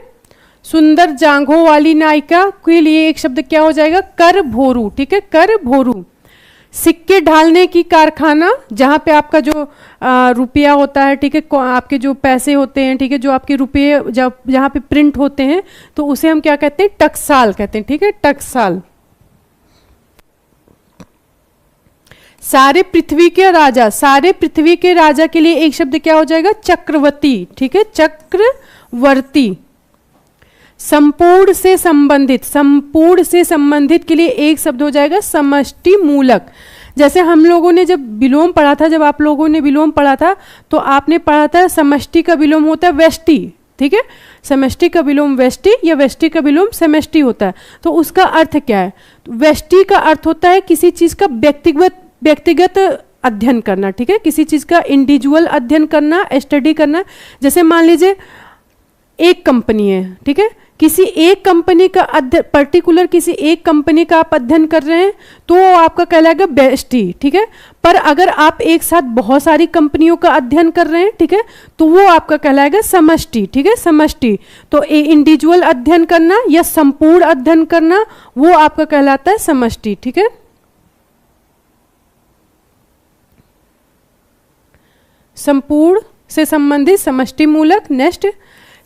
सुंदर जांघों वाली नायिका के लिए एक शब्द क्या हो जाएगा? कर भोरू, ठीक है, कर भोरू। सिक्के ढालने की कारखाना, जहां पे आपका जो रुपया होता है, ठीक है, आपके जो पैसे होते हैं, ठीक है, जो आपके रुपये जहां पे प्रिंट होते हैं तो उसे हम क्या कहते हैं? टकसाल कहते हैं, ठीक है, टकसाल। सारे पृथ्वी के राजा के लिए एक शब्द क्या हो जाएगा? चक्रवर्ती, ठीक है, चक्रवर्ती। संपूर्ण से संबंधित के लिए एक शब्द हो जाएगा समष्टि मूलक। जैसे हम लोगों ने जब विलोम पढ़ा था, जब आप लोगों ने विलोम पढ़ा था तो आपने पढ़ा था समष्टि का विलोम होता है व्यष्टि, ठीक है, समष्टि का विलोम व्यष्टि या व्यष्टि का विलोम समष्टि होता है। तो उसका अर्थ क्या है? व्यष्टि का अर्थ होता है किसी चीज का व्यक्तिगत अध्ययन करना, ठीक है, किसी चीज का इंडिविजुअल अध्ययन करना, स्टडी करना। जैसे मान लीजिए एक कंपनी है, ठीक है, किसी एक कंपनी का पर्टिकुलर किसी एक कंपनी का आप अध्ययन कर रहे हैं तो वो आपका कहलाएगा व्यष्टि, ठीक है। पर अगर आप एक साथ बहुत सारी कंपनियों का अध्ययन कर रहे हैं, ठीक है, तो वो आपका कहलाएगा समष्टि, ठीक है, समष्टि। तो इंडिविजुअल अध्ययन करना या संपूर्ण अध्ययन करना वो आपका कहलाता है समष्टि, ठीक है। संपूर्ण से संबंधित समष्टि मूलक। नेक्स्ट,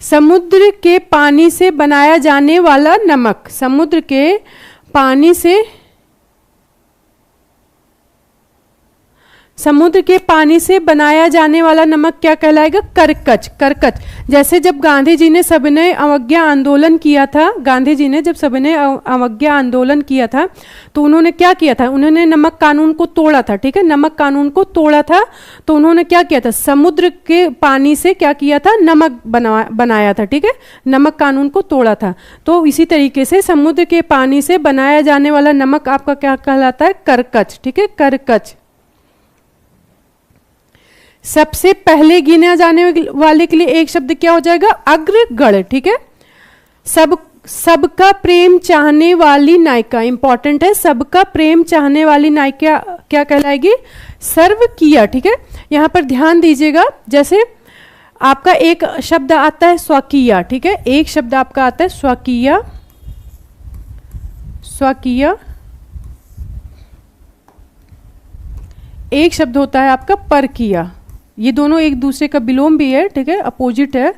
समुद्र के पानी से बनाया जाने वाला नमक, समुद्र के पानी से बनाया जाने वाला नमक क्या कहलाएगा? करकच, करकच। जैसे जब गांधी जी ने सविनय अवज्ञा आंदोलन किया था, गांधी जी ने जब सविनय अवज्ञा आंदोलन किया था तो उन्होंने क्या किया था? उन्होंने नमक कानून को तोड़ा था, ठीक है, नमक कानून को तोड़ा था। तो उन्होंने क्या किया था? समुद्र के पानी से क्या किया था? नमक बनाया था, ठीक है, नमक कानून को तोड़ा था। तो इसी तरीके से समुद्र के पानी से बनाया जाने वाला नमक आपका क्या कहलाता है? करकच, ठीक है, करकच। सबसे पहले गिना जाने वाले के लिए एक शब्द क्या हो जाएगा? अग्रगण्य, ठीक है। सबका प्रेम चाहने वाली नायिका, इंपॉर्टेंट है, सबका प्रेम चाहने वाली नायिका क्या कहलाएगी? सर्वकीय, ठीक है। यहां पर ध्यान दीजिएगा, जैसे आपका एक शब्द आता है स्वकीय, ठीक है, एक शब्द आपका आता है स्वकीय, स्वकीय। एक शब्द होता है आपका परकीय। ये दोनों एक दूसरे का विलोम भी है, ठीक है, अपोजिट है।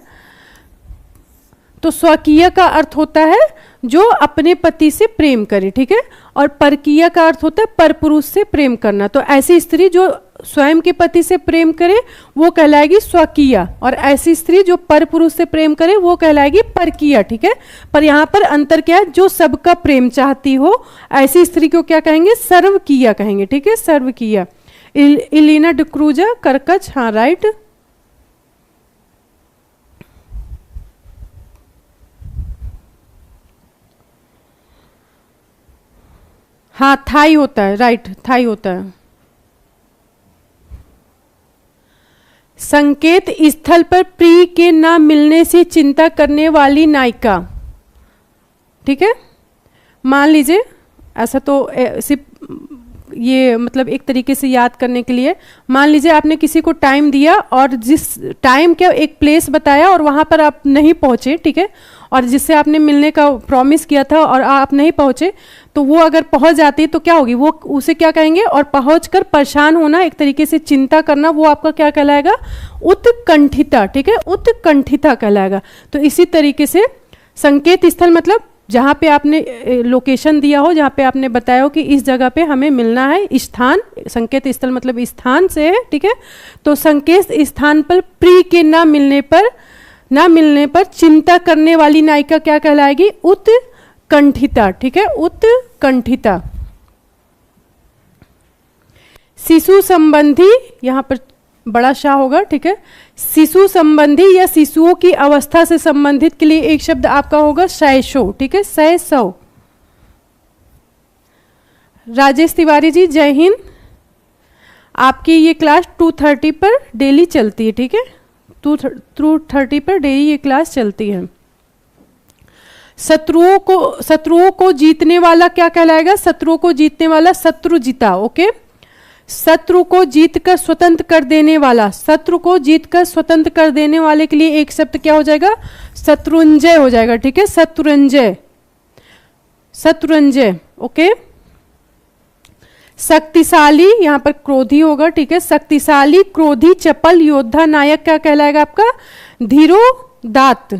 तो स्वकीय का अर्थ होता है जो अपने पति से प्रेम करे, ठीक है, और परकीय का अर्थ होता है परपुरुष से प्रेम करना। तो ऐसी स्त्री जो स्वयं के पति से प्रेम करे वो कहलाएगी स्वकीय, और ऐसी स्त्री जो परपुरुष से प्रेम करे वो कहलाएगी परकीय, ठीक है। पर यहाँ पर अंतर क्या है? जो सबका प्रेम चाहती हो ऐसी स्त्री को क्या कहेंगे? सर्वकीय कहेंगे, ठीक है, सर्वकीय। इलिना डिक्रूजा, करकच, हाँ राइट। हाँ थाई होता है, राइट, थाई होता है। संकेत स्थल पर प्रिय के न मिलने से चिंता करने वाली नायिका, ठीक है। मान लीजिए ऐसा तो सिर्फ ये मतलब एक तरीके से याद करने के लिए, मान लीजिए आपने किसी को टाइम दिया और जिस टाइम क्या एक प्लेस बताया और वहाँ पर आप नहीं पहुँचे, ठीक है, और जिससे आपने मिलने का प्रॉमिस किया था और आप नहीं पहुँचे, तो वो अगर पहुँच जाती है तो क्या होगी? वो उसे क्या कहेंगे? और पहुँचकर परेशान होना, एक तरीके से चिंता करना, वो आपका क्या कहलाएगा? उत्कंठिता, ठीक है, उत्कंठिता कहलाएगा। तो इसी तरीके से संकेत स्थल मतलब जहाँ पे आपने लोकेशन दिया हो, जहाँ पे आपने बताया हो कि इस जगह पे हमें मिलना है, स्थान, संकेत स्थल मतलब स्थान से है, ठीक है। तो संकेत स्थान पर प्रिय के ना मिलने पर चिंता करने वाली नायिका क्या कहलाएगी? उत्कंठिता, ठीक है, उत्कंठिता। शिशु संबंधी, यहाँ पर बड़ा शाह होगा, ठीक है, शिशु संबंधी या शिशुओं की अवस्था से संबंधित के लिए एक शब्द आपका होगा शैशव, ठीक है, शैशव। राजेश तिवारी जी जय हिंद। आपकी ये क्लास 2:30 पर डेली चलती है, ठीक है, 2:30 पर डेली ये क्लास चलती है। शत्रुओं को जीतने वाला क्या कहलाएगा? शत्रुओं को जीतने वाला शत्रुजिता, ओके। शत्रु को जीत कर स्वतंत्र कर देने वाला, शत्रु को जीत कर स्वतंत्र कर देने वाले के लिए एक शब्द क्या हो जाएगा? शत्रुंजय हो जाएगा, ठीक है, शत्रुंजय, शत्रुंजय, ओके। शक्तिशाली, यहां पर क्रोधी होगा, ठीक है, शक्तिशाली, क्रोधी, चपल, योद्धा, नायक क्या कहलाएगा आपका? धीरोदात्त,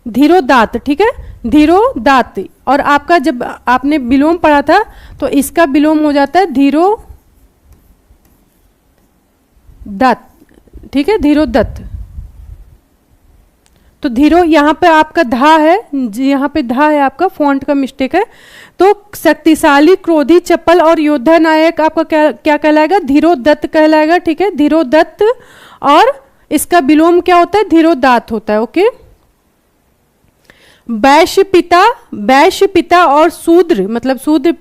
धीरोदात्त, ठीक है, धीरोदात्त। और आपका जब आपने विलोम पढ़ा था तो इसका विलोम हो जाता है धीरोदत्त, ठीक है, धीरोदत्त। तो धीरो यहाँ पे आपका धा है, यहाँ पे धा है आपका, फॉन्ट का मिस्टेक है। तो शक्तिशाली, क्रोधी, चपल और योद्धा नायक आपका क्या कहलाएगा? धीरोदत्त कहलाएगा, ठीक है, धीरोदत्त। और इसका विलोम क्या होता है? धीरोदात्त होता है, ओके। वैश्य पिता और शूद्र मतलब शूद्र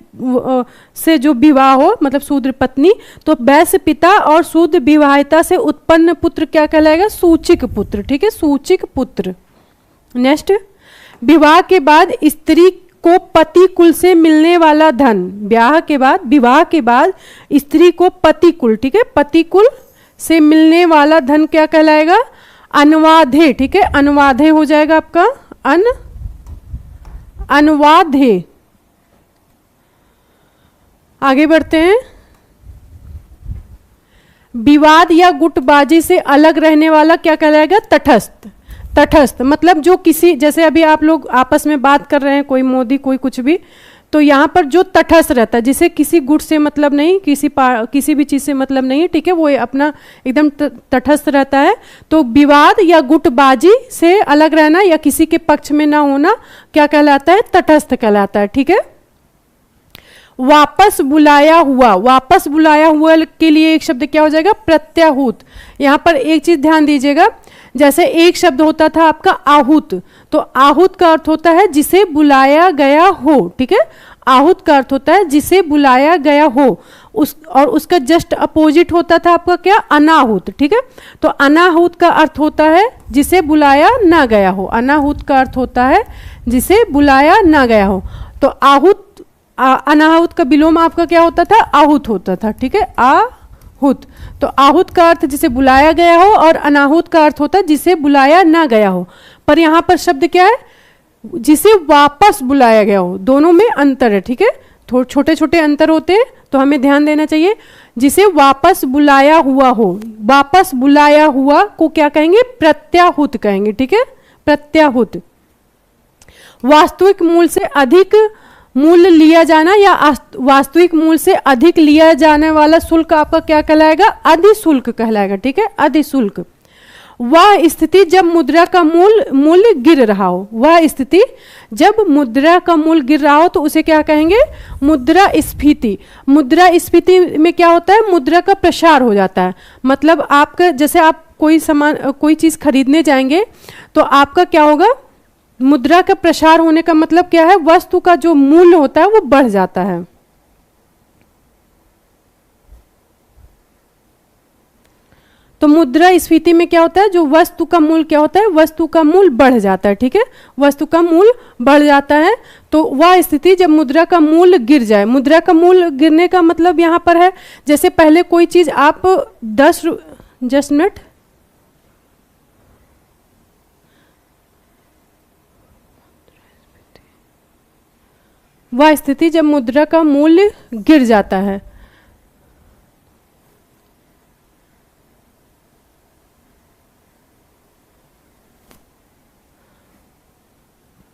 से जो विवाह हो मतलब शूद्र पत्नी, तो वैश्य पिता और शूद्र विवाहिता से उत्पन्न पुत्र क्या कहलाएगा? सूचिक पुत्र। ठीक है, सूचिक पुत्र। नेक्स्ट, विवाह के बाद स्त्री को पति कुल से मिलने वाला धन, विवाह के बाद स्त्री को पति कुल, ठीक है, पति कुल से मिलने वाला धन क्या कहलाएगा? अनुवाधे। ठीक है, अनुवाधे हो जाएगा आपका अनुवाधे। आगे बढ़ते हैं। विवाद या गुटबाजी से अलग रहने वाला क्या कहलाएगा? तटस्थ। तटस्थ मतलब जो किसी, जैसे अभी आप लोग आपस में बात कर रहे हैं, कोई मोदी कोई कुछ भी, तो यहाँ पर जो तटस्थ रहता है, जिसे किसी गुट से मतलब नहीं, किसी भी चीज़ से मतलब नहीं, ठीक है, वो अपना एकदम तटस्थ रहता है। तो विवाद या गुटबाजी से अलग रहना या किसी के पक्ष में ना होना क्या कहलाता है? तटस्थ कहलाता है। ठीक है। वापस बुलाया हुआ के लिए एक शब्द क्या हो जाएगा? प्रत्याहूत। यहाँ पर एक चीज ध्यान दीजिएगा, जैसे एक शब्द होता था आपका आहूत, तो आहूत का अर्थ होता है जिसे बुलाया गया हो। ठीक है, आहूत का अर्थ होता है जिसे बुलाया गया हो, और उसका जस्ट अपोजिट होता था आपका क्या? अनाहूत। ठीक है, तो अनाहूत का अर्थ होता है जिसे बुलाया ना गया हो। अनाहूत का अर्थ होता है जिसे बुलाया ना गया हो। तो आहूत, अनाहूत का विलोम आपका क्या होता था? आहूत होता था। ठीक है, आहूत। तो आहूत का अर्थ जिसे बुलाया गया हो और अनाहूत का अर्थ होता है जिसे बुलाया ना गया हो। पर यहाँ पर शब्द क्या है? जिसे वापस बुलाया गया हो। दोनों में अंतर है। ठीक है, छोटे छोटे अंतर होते हैं, तो हमें ध्यान देना चाहिए। जिसे वापस बुलाया हुआ हो, वापस बुलाया हुआ को क्या कहेंगे? प्रत्याहूत कहेंगे। ठीक है, प्रत्याहूत। वास्तविक मूल से अधिक मूल्य लिया जाना या वास्तविक मूल्य से अधिक लिया जाने वाला शुल्क आपका क्या कहलाएगा? अधिशुल्क कहलाएगा। ठीक है, अधिशुल्क। वह स्थिति जब मुद्रा का मूल्य गिर रहा हो, वह स्थिति जब मुद्रा का मूल्य गिर रहा हो तो उसे क्या कहेंगे? मुद्रास्फीति। मुद्रास्फीति में क्या होता है? मुद्रा का प्रसार हो जाता है। मतलब आपका, जैसे आप कोई चीज खरीदने जाएंगे तो आपका क्या होगा? मुद्रा का प्रसार होने का मतलब क्या है? वस्तु का जो मूल्य होता है वो बढ़ जाता है। तो मुद्रास्फीति में क्या होता है? जो वस्तु का मूल्य क्या होता है? वस्तु का मूल्य बढ़ जाता है। ठीक है, वस्तु का मूल्य बढ़ जाता है। तो वह स्थिति जब मुद्रा का मूल्य गिर जाए। मुद्रा का मूल्य गिरने का मतलब यहाँ पर है, जैसे पहले कोई चीज आप 10 जस्ट मिनट, वह स्थिति जब मुद्रा का मूल्य गिर जाता है।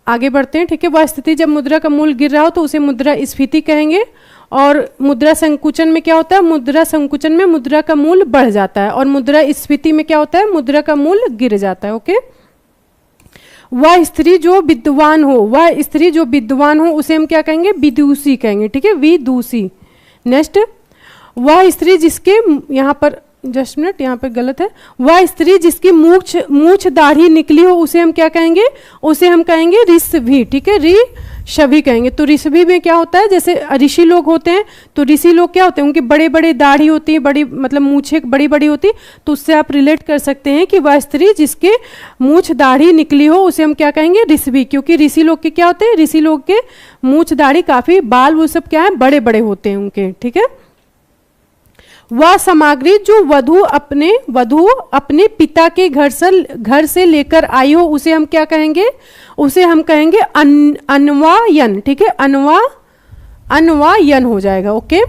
आगे बढ़ते हैं। ठीक है, वह स्थिति जब मुद्रा का मूल्य गिर रहा हो तो उसे मुद्रास्फीति कहेंगे। और मुद्रा संकुचन में क्या होता है? मुद्रा संकुचन में मुद्रा का मूल्य बढ़ जाता है, और मुद्रास्फीति में क्या होता है? मुद्रा का मूल्य गिर जाता है। ओके। वह स्त्री जो विद्वान हो, उसे हम क्या कहेंगे? विदुषी कहेंगे। ठीक है, विदुषी। नेक्स्ट, वह स्त्री जिसके, यहाँ पर जस्ट मिनट, यहाँ पर गलत है। वह स्त्री जिसकी मूछ दाढ़ी निकली हो उसे हम क्या कहेंगे? उसे हम कहेंगे ऋषभि। ठीक है, ऋषभि कहेंगे। तो ऋषभि में क्या होता है? जैसे ऋषि लोग होते हैं, तो ऋषि लोग क्या होते हैं? उनकी बड़े बड़े दाढ़ी होती है, बड़ी मतलब मूछें बड़ी बड़ी होती, तो उससे आप रिलेट कर सकते हैं कि वह स्त्री जिसके मूछ दाढ़ी निकली हो उसे हम क्या कहेंगे? ऋषभि। क्योंकि ऋषि लोग के क्या होते हैं? ऋषि लोग के मूछ दाढ़ी काफी, बाल वो सब क्या है? बड़े बड़े होते हैं उनके। ठीक है। वह सामग्री जो वधु अपने पिता के घर से लेकर आई हो उसे हम क्या कहेंगे? उसे हम कहेंगे अन्वायन। ठीक है, अन्वायन हो जाएगा। ओके।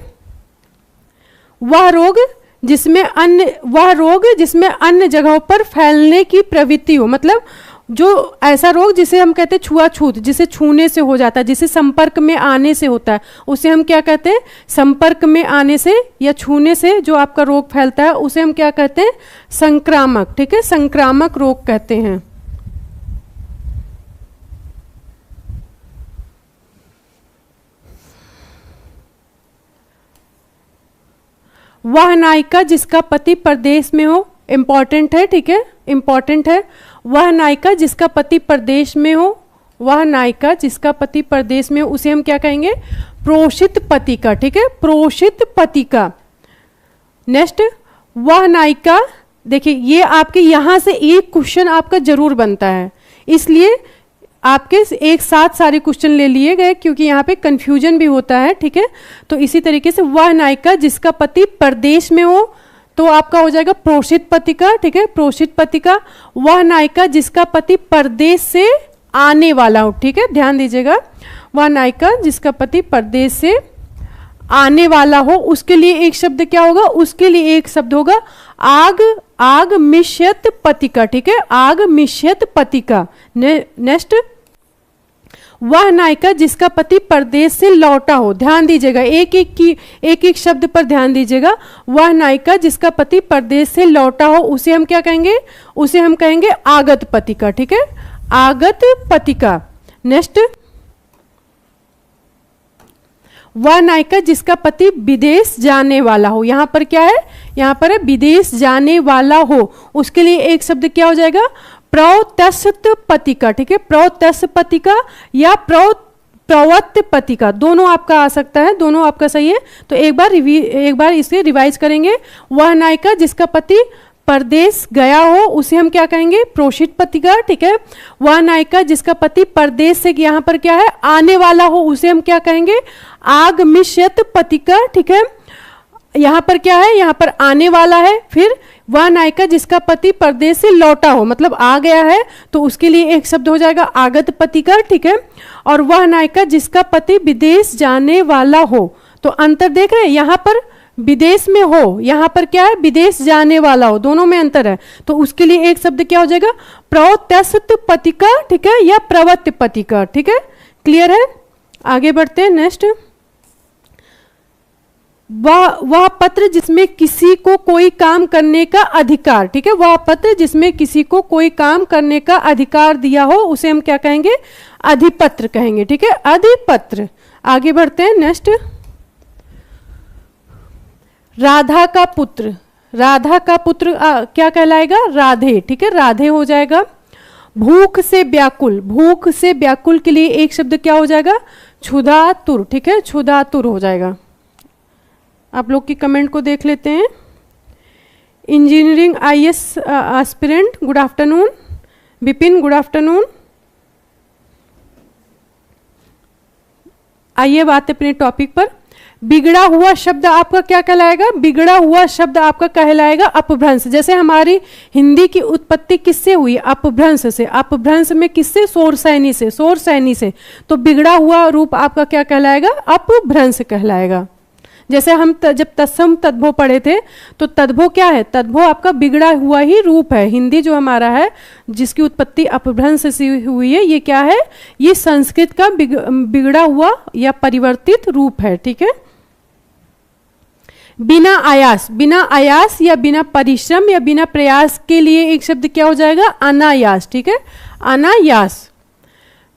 वह रोग जिसमें अन्य जगहों पर फैलने की प्रवृत्ति हो, मतलब जो ऐसा रोग जिसे हम कहते हैं छुआछूत, जिसे छूने से हो जाता है, जिसे संपर्क में आने से होता है, उसे हम क्या कहते हैं? संपर्क में आने से या छूने से जो आपका रोग फैलता है उसे हम क्या कहते हैं? संक्रामक। ठीक है, संक्रामक रोग कहते हैं। वह नायिका जिसका पति परदेश में हो, इंपॉर्टेंट है। ठीक है, इंपॉर्टेंट है। वह नायिका जिसका पति परदेश में हो वह नायिका जिसका पति परदेश में, उसे हम क्या कहेंगे, प्रोषित पतिका, ठीक है, प्रोषित पतिका। नेक्स्ट, वह नायिका, देखिए ये आपके यहां से एक क्वेश्चन आपका जरूर बनता है, इसलिए आपके एक साथ सारे क्वेश्चन ले लिए गए क्योंकि यहाँ पे कंफ्यूजन भी होता है, ठीक है। तो इसी तरीके से वह नायिका जिसका पति परदेश में हो, तो आपका हो जाएगा प्रोषित पतिका, ठीक है, प्रोषित पतिका। वह नायिका जिसका पति परदेश से आने वाला हो, ठीक है, ध्यान दीजिएगा, वह नायिका जिसका पति परदेश से आने वाला हो, उसके लिए एक शब्द क्या होगा, उसके लिए एक शब्द होगा आगमिष्यत पतिका, ठीक है, आगमिष्यत पतिका। नेक्स्ट, वह नायिका जिसका पति परदेश से लौटा हो, ध्यान दीजिएगा, एक एक शब्द पर ध्यान दीजिएगा। वह नायिका जिसका पति परदेश से लौटा हो, उसे हम क्या कहेंगे, उसे हम कहेंगे आगत पतिका, ठीक है, आगत पतिका। नेक्स्ट, वह नायिका जिसका पति विदेश जाने वाला हो, यहां पर क्या है, यहां पर है विदेश जाने वाला हो, उसके लिए एक शब्द क्या हो जाएगा, प्रौत्स्त्य पतिका, ठीक है, प्रौत्स्त्य पतिका या प्रवत्त पतिका, दोनों आपका आ सकता है, दोनों आपका सही है। तो एक बार इसे रिवाइज करेंगे। वह नायिका जिसका पति परदेश गया हो, उसे हम क्या कहेंगे, प्रोषित पतिका, ठीक है। वह नायिका जिसका पति परदेश से यहाँ पर क्या है, आने वाला हो, उसे हम क्या कहेंगे, आगमिष्यत पतिका, ठीक है। यहाँ पर क्या है, यहाँ पर आने वाला है। फिर वह नायिका जिसका पति परदेश से लौटा हो, मतलब आ गया है, तो उसके लिए एक शब्द हो जाएगा आगत पतिका, ठीक है। और वह नायिका जिसका पति विदेश जाने वाला हो, तो अंतर देख रहे हैं, यहाँ पर विदेश में हो, यहाँ पर क्या है, विदेश जाने वाला हो, दोनों में अंतर है। तो उसके लिए एक शब्द क्या हो जाएगा, प्रौत्स्त्य पतिका, ठीक है, या प्रवत्त पतिका, ठीक है, क्लियर है। आगे बढ़ते हैं। नेक्स्ट, वह पत्र जिसमें किसी को कोई काम करने का अधिकार, ठीक है, वह पत्र जिसमें किसी को कोई काम करने का अधिकार दिया हो, उसे हम क्या कहेंगे, अधिपत्र कहेंगे, ठीक है, अधिपत्र। आगे बढ़ते हैं। नेक्स्ट, राधा का पुत्र, राधा का पुत्र क्या कहलाएगा, राधे, ठीक है, राधे हो जाएगा। भूख से व्याकुल, भूख से व्याकुल के लिए एक शब्द क्या हो जाएगा, क्षुधातुर, ठीक है, क्षुधातुर हो जाएगा। आप लोग की कमेंट को देख लेते हैं। Engineering IAS aspirant, good afternoon. Vipin, good afternoon. आइए बात अपने टॉपिक पर। बिगड़ा हुआ शब्द आपका क्या कहलाएगा, बिगड़ा हुआ शब्द आपका कहलाएगा अपभ्रंश। जैसे हमारी हिंदी की उत्पत्ति किससे हुई, अपभ्रंश से। अपभ्रंश में किससे, शोरसैनी से, शोरसैनी से। तो बिगड़ा हुआ रूप आपका क्या कहलाएगा, अपभ्रंश कहलाएगा। जैसे हम जब तत्सम तद्भव पढ़े थे, तो तद्भव क्या है, तद्भव आपका बिगड़ा हुआ ही रूप है। हिंदी जो हमारा है जिसकी उत्पत्ति अपभ्रंश से हुई है, ये क्या है, ये संस्कृत का बिगड़ा हुआ या परिवर्तित रूप है, ठीक है। बिना आयास, बिना आयास या बिना परिश्रम या बिना प्रयास के लिए एक शब्द क्या हो जाएगा, अनायास, ठीक है, अनायास।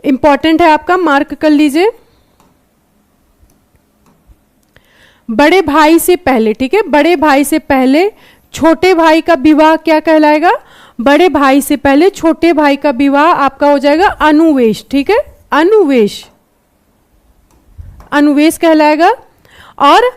इंपॉर्टेंट है आपका, मार्क कर लीजिए। बड़े भाई से पहले, ठीक है, बड़े भाई से पहले छोटे भाई का विवाह क्या कहलाएगा, बड़े भाई से पहले छोटे भाई का विवाह आपका हो जाएगा अनुवेश, ठीक है, अनुवेश, अनुवेश कहलाएगा। और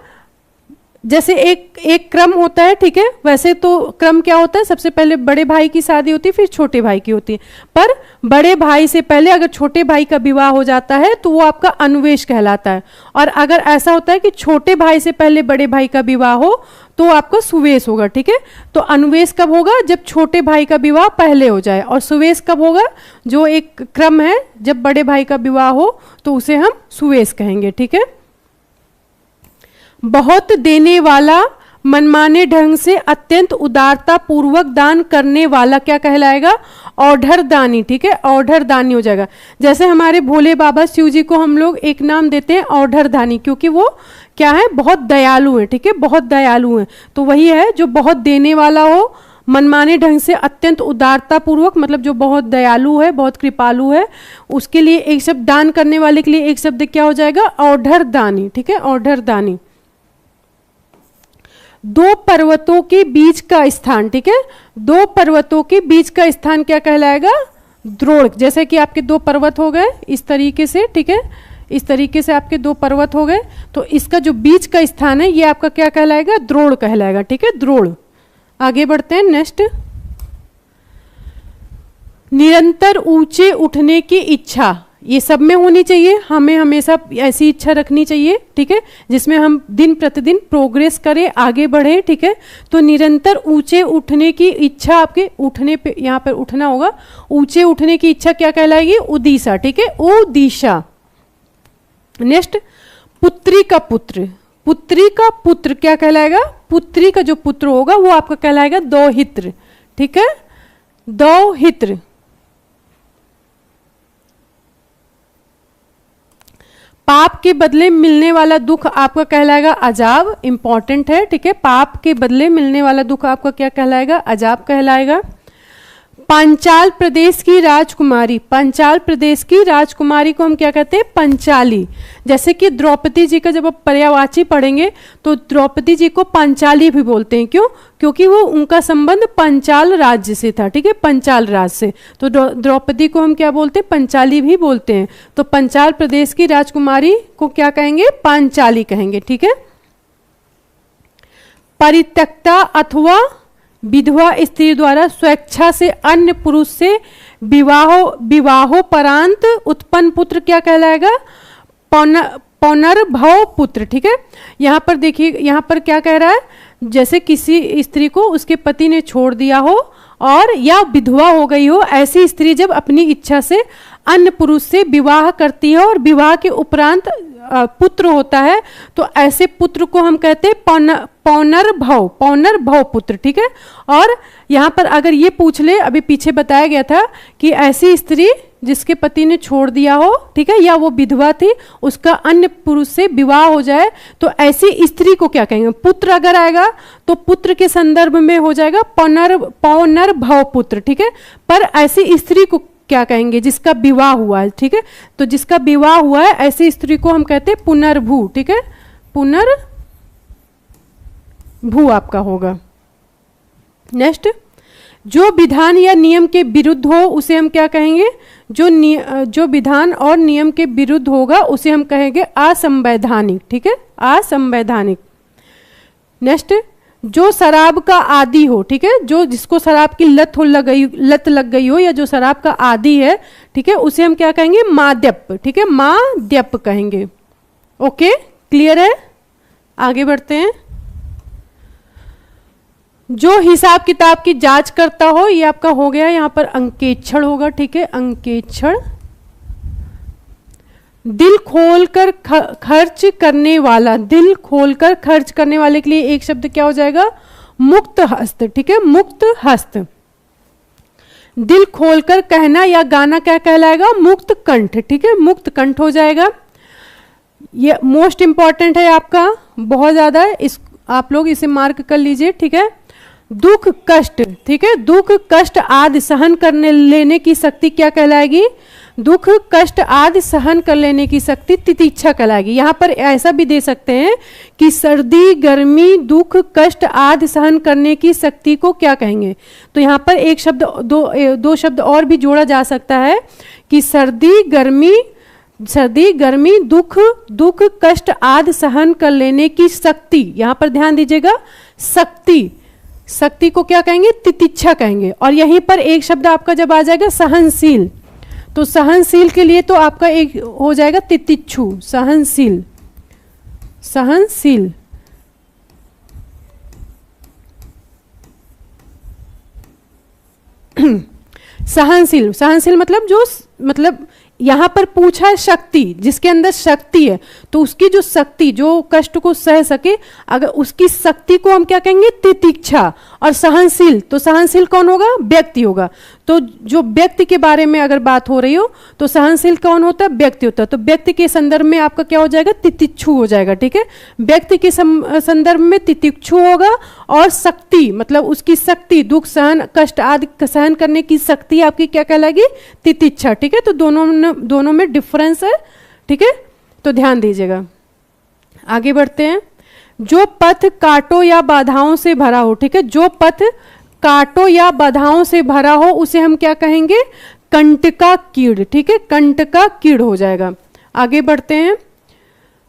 जैसे एक क्रम होता है, ठीक है, वैसे तो क्रम क्या होता है, सबसे पहले बड़े भाई की शादी होती है, फिर छोटे भाई की होती है, पर बड़े भाई से पहले अगर छोटे भाई का विवाह हो जाता है तो वो आपका अनुवेश कहलाता है। और अगर ऐसा होता है कि छोटे भाई से पहले बड़े भाई का विवाह हो तो आपका सुवेश होगा, ठीक है। तो अनुवेश कब होगा, जब छोटे भाई का विवाह पहले हो जाए। और सुवेश कब होगा, जो एक क्रम है, जब बड़े भाई का विवाह हो तो उसे हम सुवेश कहेंगे, ठीक है। बहुत देने वाला, मनमाने ढंग से अत्यंत उदारता पूर्वक दान करने वाला क्या कहलाएगा, औढ़र दानी, ठीक है, औढ़र दानी हो जाएगा। जैसे हमारे भोले बाबा शिव जी को हम लोग एक नाम देते हैं औढ़र दानी, क्योंकि वो क्या है, बहुत दयालु है, ठीक है, बहुत दयालु है। तो वही है जो बहुत देने वाला हो, मनमाने ढंग से अत्यंत उदारता पूर्वक, मतलब जो बहुत दयालु है, बहुत कृपालु है, उसके लिए एक शब्द, दान करने वाले के लिए एक शब्द क्या हो जाएगा, औढ़र दानी, ठीक है, औढ़र दानी। दो पर्वतों के बीच का स्थान, ठीक है, दो पर्वतों के बीच का स्थान क्या कहलाएगा, द्रोण, जैसे कि आपके दो पर्वत हो गए इस तरीके से, ठीक है, इस तरीके से आपके दो पर्वत हो गए, तो इसका जो बीच का स्थान है ये आपका क्या कहलाएगा, द्रोण कहलाएगा, ठीक है, द्रोण। आगे बढ़ते हैं नेक्स्ट। निरंतर ऊंचे उठने की इच्छा, ये सब में होनी चाहिए, हमें हमेशा ऐसी इच्छा रखनी चाहिए, ठीक है, जिसमें हम दिन प्रतिदिन प्रोग्रेस करें, आगे बढ़े, ठीक है। तो निरंतर ऊंचे उठने की इच्छा, आपके उठने पे यहाँ पर उठना होगा, ऊंचे उठने की इच्छा क्या कहलाएगी, उदीसा, ठीक है, उदीसा। नेक्स्ट, पुत्री का पुत्र, पुत्री का पुत्र क्या कहलाएगा, पुत्री का जो पुत्र होगा वो आपका कहलाएगा दौहित्र, ठीक है, दौहित्र। पाप के बदले मिलने वाला दुख आपका कहलाएगा अजाब, इंपॉर्टेंट है, ठीक है, पाप के बदले मिलने वाला दुख आपका क्या कहलाएगा, अजाब कहलाएगा। पांचाल प्रदेश की राजकुमारी, पांचाल प्रदेश की राजकुमारी को हम क्या कहते हैं, पंचाली। जैसे कि द्रौपदी जी का जब आप पर्यायवाची पढ़ेंगे तो द्रौपदी जी को पंचाली भी बोलते हैं, क्यों, क्योंकि वो उनका संबंध पंचाल राज्य से था, ठीक है, पंचाल राज्य से, तो द्रौपदी को हम क्या बोलते हैं, पंचाली भी बोलते हैं। तो पंचाल प्रदेश की राजकुमारी को क्या कहेंगे, पांचाली कहेंगे, ठीक है। परित्यक्ता अथवा विधवा स्त्री द्वारा स्वेच्छा से अन्य पुरुष से विवाहोपरांत उत्पन्न पुत्र क्या कहलाएगा, पौनर्भव पुत्र, ठीक है। यहाँ पर देखिए, यहाँ पर क्या कह रहा है, जैसे किसी स्त्री को उसके पति ने छोड़ दिया हो और या विधवा हो गई हो, ऐसी स्त्री जब अपनी इच्छा से अन्य पुरुष से विवाह करती है और विवाह के उपरांत पुत्र होता है, तो ऐसे पुत्र को हम कहते हैं पौनर्भव, पौनर्भव पुत्र, ठीक है। और यहाँ पर अगर ये पूछ ले, अभी पीछे बताया गया था कि ऐसी स्त्री जिसके पति ने छोड़ दिया हो, ठीक है, या वो विधवा थी, उसका अन्य पुरुष से विवाह हो जाए, तो ऐसी स्त्री को क्या कहेंगे, पुत्र अगर आएगा तो पुत्र के संदर्भ में हो जाएगा पौनर्भव पुत्र, ठीक है। पर ऐसी स्त्री को क्या कहेंगे, जिसका विवाह हुआ है, ठीक है, तो जिसका विवाह हुआ है ऐसी स्त्री को हम कहते हैं पुनर्भू, ठीक है, पुनर्भू आपका होगा। नेक्स्ट, जो विधान या नियम के विरुद्ध हो उसे हम क्या कहेंगे, जो विधान और नियम के विरुद्ध होगा उसे हम कहेंगे असंवैधानिक, ठीक है, असंवैधानिक। नेक्स्ट, जो शराब का आदी हो, ठीक है, जो जिसको शराब की लत लग गई हो, या जो शराब का आदी है, ठीक है, उसे हम क्या कहेंगे, माद्यप, ठीक है, माद्यप कहेंगे। ओके, क्लियर है, आगे बढ़ते हैं। जो हिसाब किताब की जांच करता हो, ये आपका हो गया, यहाँ पर अंकेक्षण होगा, ठीक है, अंकेक्षण। दिल खोलकर खर्च करने वाला, दिल खोलकर खर्च करने वाले के लिए एक शब्द क्या हो जाएगा, मुक्त हस्त, ठीक है, मुक्त हस्त। दिल खोलकर कहना या गाना क्या कहलाएगा, मुक्त कंठ, ठीक है, मुक्त कंठ हो जाएगा। ये मोस्ट इंपॉर्टेंट है आपका, बहुत ज्यादा, इस आप लोग इसे मार्क कर लीजिए, ठीक है। दुख कष्ट, ठीक है, दुख कष्ट आदि सहन करने लेने की शक्ति क्या कहलाएगी, दुख कष्ट आदि सहन कर लेने की शक्ति तितिक्षा कहलाएगी। यहाँ पर ऐसा भी दे सकते हैं कि सर्दी गर्मी दुख कष्ट आदि सहन करने की शक्ति को क्या कहेंगे, तो यहाँ पर एक शब्द दो शब्द और भी जोड़ा जा सकता है कि सर्दी गर्मी दुख कष्ट आदि सहन कर लेने की शक्ति, यहाँ पर ध्यान दीजिएगा, शक्ति को क्या कहेंगे, तितिक्षा कहेंगे। और यहीं पर एक शब्द आपका जब आ जाएगा सहनशील, तो सहनशील के लिए तो आपका एक हो जाएगा तितिक्षु, सहनशील, सहनशील। सहनशील, सहनशील मतलब जो, मतलब यहां पर पूछा है शक्ति, जिसके अंदर शक्ति है, तो उसकी जो शक्ति, जो कष्ट को सह सके, अगर उसकी शक्ति को हम क्या कहेंगे, तितिक्षा। और सहनशील, तो सहनशील कौन होगा, व्यक्ति होगा। तो जो व्यक्ति के बारे में अगर बात हो रही हो तो सहनशील कौन होता है, व्यक्ति होता है। तो व्यक्ति के संदर्भ में आपका क्या हो जाएगा, तितिक्षु हो जाएगा, ठीक है। व्यक्ति के संदर्भ में तितिक्षु होगा। और शक्ति मतलब उसकी शक्ति, दुख सहन कष्ट आदि सहन करने की शक्ति आपकी क्या कहलाएगी, तितिक्षा, ठीक है। तो दोनों में डिफरेंस है, ठीक है, तो ध्यान दीजिएगा। आगे बढ़ते हैं। जो पथ कांटों या बाधाओं से भरा हो, ठीक है, जो पथ कांटों या बाधाओं से भरा हो उसे हम क्या कहेंगे, कंटका कीड़, ठीक है, कंटका कीड़ हो जाएगा। आगे बढ़ते हैं।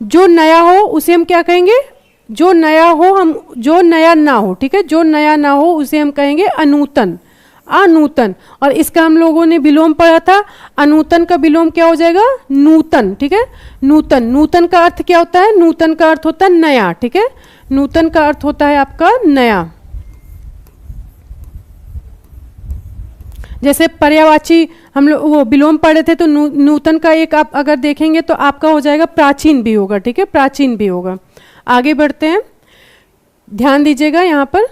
जो नया हो उसे हम क्या कहेंगे, जो नया हो हम, जो नया ना हो, ठीक है, जो नया ना हो उसे हम कहेंगे अनूतन, अनूतन। और इसका हम लोगों ने विलोम पढ़ा था, अनूतन का विलोम क्या हो जाएगा, नूतन, ठीक है, नूतन। नूतन का अर्थ क्या होता है, नूतन का अर्थ होता है नया, ठीक है, नूतन का अर्थ होता है आपका नया। जैसे पर्यायवाची हम लोग वो विलोम पढ़े थे, तो नूतन का एक आप अगर देखेंगे तो आपका हो जाएगा प्राचीन भी होगा, ठीक है, प्राचीन भी होगा। आगे बढ़ते हैं, ध्यान दीजिएगा यहां पर।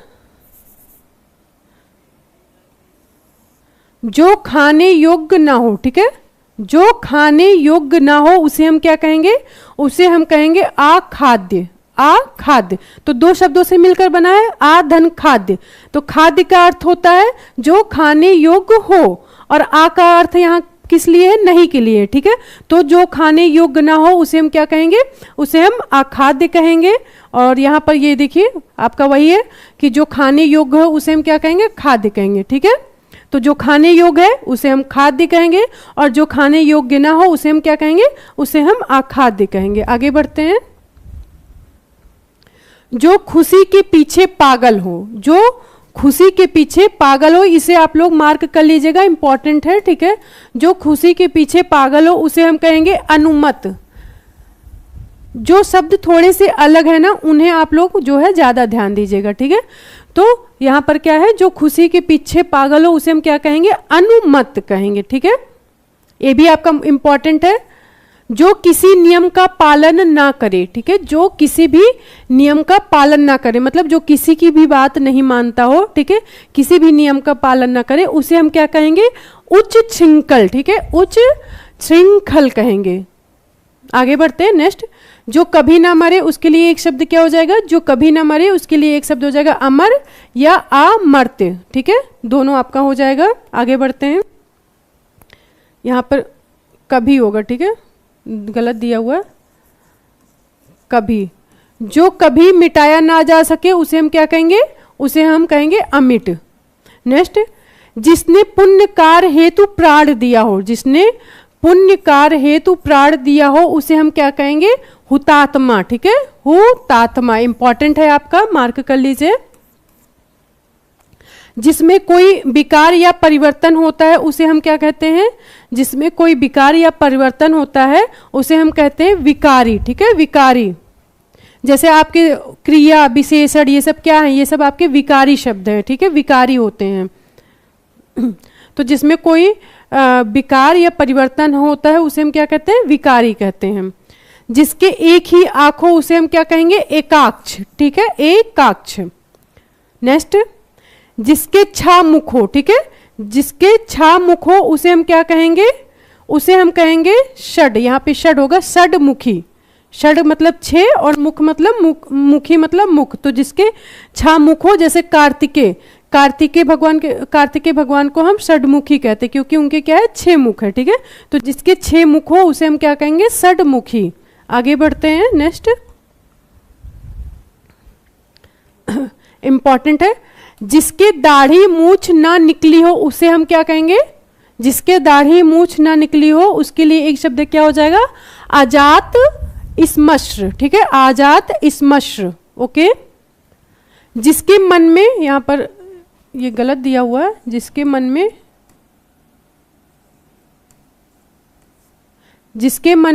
जो खाने योग्य ना हो, ठीक है, जो खाने योग्य ना हो उसे हम क्या कहेंगे, उसे हम कहेंगे अखाद्य, अखाद्य। तो दो शब्दों से मिलकर बना है, आ धन खाद्य। तो खाद्य का अर्थ होता है जो खाने योग्य हो, और आ का अर्थ यहाँ किस लिए है, नहीं के लिए, ठीक है। तो जो खाने योग्य ना हो उसे हम क्या कहेंगे, उसे हम अखाद्य कहेंगे। और यहाँ पर ये देखिए आपका वही है कि जो खाने योग्य हो उसे हम क्या कहेंगे, खाद्य कहेंगे, ठीक है। तो जो खाने योग्य है उसे हम खाद्य कहेंगे, और जो खाने योग्य ना हो उसे हम क्या कहेंगे, उसे हम अखाद्य कहेंगे। आगे बढ़ते हैं। जो खुशी के पीछे पागल हो, जो खुशी के पीछे पागल हो, इसे आप लोग मार्क कर लीजिएगा, इंपॉर्टेंट है, ठीक है। जो खुशी के पीछे पागल हो उसे हम कहेंगे अनुमत। जो शब्द थोड़े से अलग है ना, उन्हें आप लोग जो है ज्यादा ध्यान दीजिएगा, ठीक है। तो यहां पर क्या है, जो खुशी के पीछे पागल हो उसे हम क्या कहेंगे, अनुमत कहेंगे, ठीक है। ये भी आपका इंपॉर्टेंट है। जो किसी नियम का पालन ना करे, ठीक है, जो किसी भी नियम का पालन ना करे, मतलब जो किसी की भी बात नहीं मानता हो, ठीक है, किसी भी नियम का पालन ना करे, उसे हम क्या कहेंगे, उच्च श्रृंखल, ठीक है, उच्च श्रृंखल कहेंगे। आगे बढ़ते हैं, नेक्स्ट। जो कभी ना मरे उसके लिए एक शब्द क्या हो जाएगा, जो कभी ना मरे उसके लिए एक शब्द हो जाएगा अमर या अमर्त्य, ठीक है, दोनों आपका हो जाएगा। आगे बढ़ते हैं, यहां पर कभी होगा, ठीक है, गलत दिया हुआ है, कभी। जो कभी मिटाया ना जा सके उसे हम क्या कहेंगे, उसे हम कहेंगे अमिट। नेक्स्ट। जिसने पुण्य कार्य हेतु प्राण दिया हो, जिसने पुण्य कार्य हेतु प्राण दिया हो उसे हम क्या कहेंगे, हुतात्मा, ठीक है, हुतात्मा इंपॉर्टेंट है आपका, मार्क कर लीजिए। जिसमें कोई विकार या परिवर्तन होता है उसे हम क्या कहते हैं, जिसमें कोई विकार या परिवर्तन होता है उसे हम कहते हैं विकारी, ठीक है, विकारी। जैसे आपके क्रिया विशेषण ये सब क्या है, ये सब आपके विकारी शब्द है, ठीक है, विकारी होते हैं। तो जिसमें कोई विकार या परिवर्तन होता है उसे हम क्या कहते हैं, विकारी कहते हैं। जिसके एक ही आंख हो उसे हम क्या कहेंगे, एकाक्ष, ठीक है, एकाक्ष। नेक्स्ट। जिसके छह मुख हो, ठीक है, जिसके छह मुख हो उसे हम क्या कहेंगे, उसे हम कहेंगे षड, यहां पे षड होगा, षडमुखी। षड मतलब छह और मुख मतलब मुखी मतलब मुख। तो जिसके छह मुख हो, जैसे कार्तिकेय, कार्तिकेय भगवान को हम षडमुखी कहते हैं क्योंकि उनके क्या है, छह मुख है, ठीक है। तो जिसके छह मुख हो उसे हम क्या कहेंगे, षडमुखी। आगे बढ़ते हैं, नेक्स्ट। इंपॉर्टेंट है। जिसके दाढ़ी मूछ ना निकली हो उसे हम क्या कहेंगे, जिसके दाढ़ी मूछ ना निकली हो उसके लिए एक शब्द क्या हो जाएगा, आजात स्मश्र, ठीक है, आजात स्मश्र। ओके। जिसके मन में, यहां पर ये गलत दिया हुआ है, जिसके मन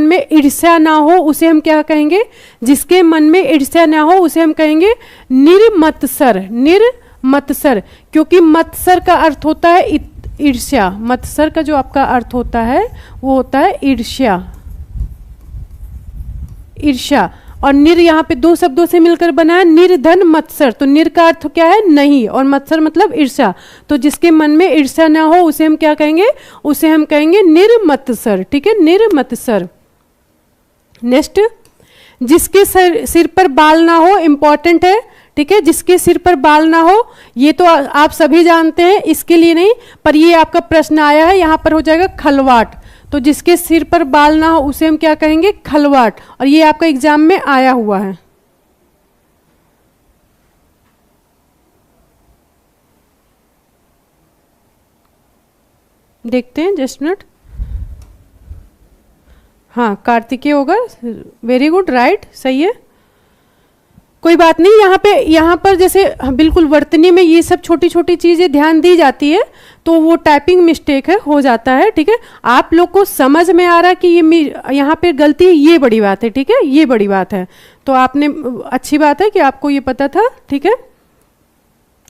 में ईर्ष्या ना हो उसे हम क्या कहेंगे, जिसके मन में ईर्ष्या ना हो उसे हम कहेंगे निर्मत्सर, निर्मत्सर। क्योंकि मत्सर का अर्थ होता है ईर्ष्या, मत्सर का जो आपका अर्थ होता है वो होता है ईर्ष्या, ईर्ष्या। और निर यहाँ पे दो शब्दों से मिलकर बना है, निर्धन मत्सर। तो निर का अर्थ क्या है, नहीं, और मत्सर मतलब ईर्ष्या। तो जिसके मन में ईर्ष्या ना हो उसे हम क्या कहेंगे, उसे हम कहेंगे निर्मत्सर, ठीक है, निर्मत्सर। नेक्स्ट। जिसके सिर पर बाल ना हो, इंपॉर्टेंट है, ठीक है, जिसके सिर पर बाल ना हो, ये तो आप सभी जानते हैं, इसके लिए नहीं, पर ये आपका प्रश्न आया है, यहां पर हो जाएगा खलवाट। तो जिसके सिर पर बाल ना हो उसे हम क्या कहेंगे, खलवाट। और ये आपका एग्जाम में आया हुआ है। देखते हैं, जस्ट मिनट। हाँ, कार्तिकेय होगा, वेरी गुड, राइट, सही है, कोई बात नहीं। यहाँ पर जैसे बिल्कुल वर्तनी में ये सब छोटी छोटी चीजें ध्यान दी जाती है, तो वो टाइपिंग मिस्टेक है, हो जाता है, ठीक है। आप लोग को समझ में आ रहा है कि ये यहाँ पे गलती है, ये बड़ी बात है, ठीक है, ये बड़ी बात है। तो आपने, अच्छी बात है कि आपको ये पता था, ठीक है,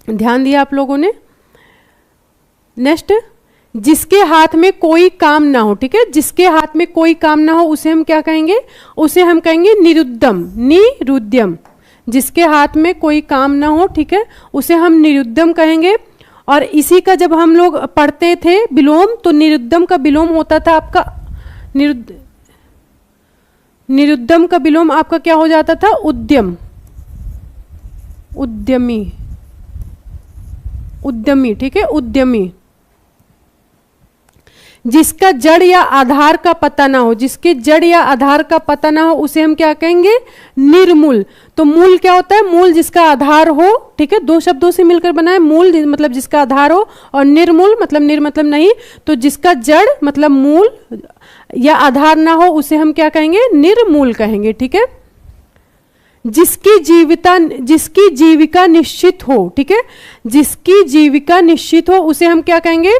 ध्यान दिया आप लोगों ने। नेक्स्ट, जिसके हाथ में कोई काम ना हो, ठीक है, जिसके हाथ में कोई काम ना हो उसे हम क्या कहेंगे? उसे हम कहेंगे निरुद्धम, निरुद्धम। जिसके हाथ में कोई काम ना हो, ठीक है, उसे हम निरुद्धम कहेंगे। और इसी का जब हम लोग पढ़ते थे विलोम, तो निरुद्धम का विलोम होता था आपका निरुद्धम का विलोम आपका क्या हो जाता था? उद्यम, उद्यमी, उद्यमी, ठीक है, उद्यमी। जिसका जड़ या आधार का पता ना हो, जिसके जड़ या आधार का पता ना हो उसे हम क्या कहेंगे? निर्मूल। तो मूल क्या होता है? मूल जिसका आधार हो, ठीक है, दो शब्दों से मिलकर बना है। मूल मतलब जिसका आधार हो, और निर्मूल मतलब मतलब नहीं, तो जिसका जड़ मतलब मूल या आधार ना हो उसे हम क्या कहेंगे? निर्मूल कहेंगे, ठीक है। जिसकी जीविका निश्चित हो, ठीक है, जिसकी जीविका निश्चित हो उसे हम क्या कहेंगे?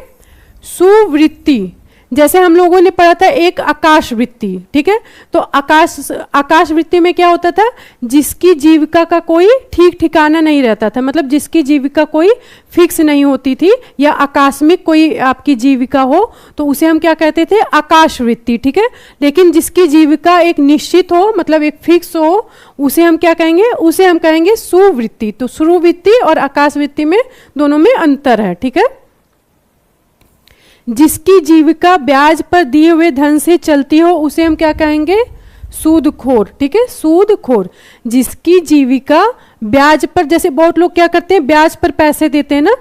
सुवृत्ति। जैसे हम लोगों ने पढ़ा था एक आकाश वृत्ति, ठीक है, तो आकाश वृत्ति में क्या होता था? जिसकी जीविका का कोई ठीक ठिकाना नहीं रहता था, मतलब जिसकी जीविका कोई फिक्स नहीं होती थी, या आकस्मिक कोई आपकी जीविका हो तो उसे हम क्या कहते थे? आकाश वृत्ति, ठीक है। लेकिन जिसकी जीविका एक निश्चित हो, मतलब एक फिक्स हो, उसे हम क्या कहेंगे? उसे हम कहेंगे सुवृत्ति। तो सुवृत्ति और आकाश वृत्ति में दोनों में अंतर है, ठीक है। जिसकी जीविका ब्याज पर दिए हुए धन से चलती हो उसे हम क्या कहेंगे? सूदखोर, ठीक है, सूदखोर। जिसकी जीविका ब्याज पर, जैसे बहुत लोग क्या करते हैं, ब्याज पर पैसे देते हैं ना,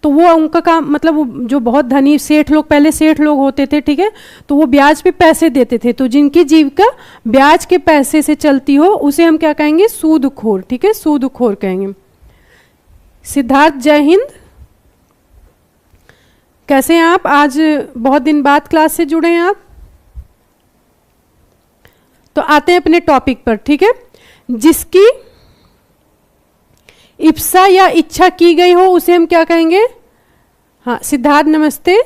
तो वो उनका काम, मतलब वो जो बहुत धनी सेठ लोग, पहले सेठ लोग होते थे, ठीक है, तो वो ब्याज पे पैसे देते थे। तो जिनकी जीविका ब्याज के पैसे से चलती हो उसे हम क्या कहेंगे? सूदखोर, ठीक है, सूदखोर कहेंगे। सिद्धार्थ, जय हिंद, कैसे हैं आप? आज बहुत दिन बाद क्लास से जुड़े हैं आप। तो आते हैं अपने टॉपिक पर, ठीक है। जिसकी इप्सा या इच्छा की गई हो उसे हम क्या कहेंगे? हाँ सिद्धार्थ, नमस्ते।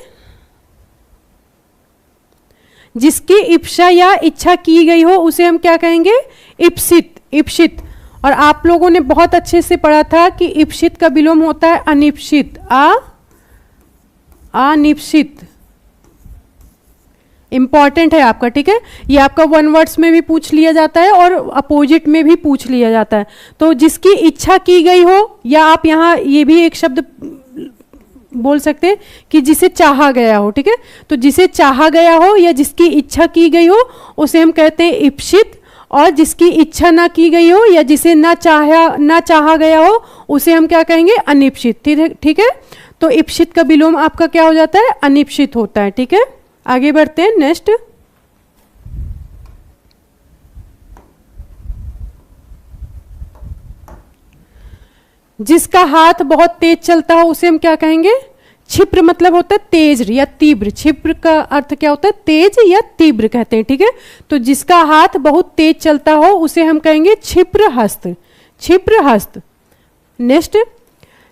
जिसकी इप्सा या इच्छा की गई हो उसे हम क्या कहेंगे? इप्सित, इप्सित। और आप लोगों ने बहुत अच्छे से पढ़ा था कि इप्सित का विलोम होता है अनिप्सित, अनिप्सित। इंपॉर्टेंट है आपका, ठीक है, ये आपका वन वर्ड्स में भी पूछ लिया जाता है और अपोजिट में भी पूछ लिया जाता है। तो जिसकी इच्छा की गई हो, या आप यहाँ ये भी एक शब्द बोल सकते हैं कि जिसे चाहा गया हो, ठीक है, तो जिसे चाहा गया हो या जिसकी इच्छा की गई हो उसे हम कहते हैं इप्सित। और जिसकी इच्छा ना की गई हो या जिसे ना चाहा गया हो उसे हम क्या कहेंगे? अनिप्सित, ठीक है। तो इप्सित का विलोम आपका क्या हो जाता है? अनिप्सित होता है, ठीक है। आगे बढ़ते हैं, नेक्स्ट। जिसका हाथ बहुत तेज चलता हो उसे हम क्या कहेंगे? क्षिप्र मतलब होता है तेज या तीव्र। क्षिप्र का अर्थ क्या होता है? तेज या तीव्र कहते हैं, ठीक है। तो जिसका हाथ बहुत तेज चलता हो उसे हम कहेंगे क्षिप्र हस्त, क्षिप्र हस्त। नेक्स्ट,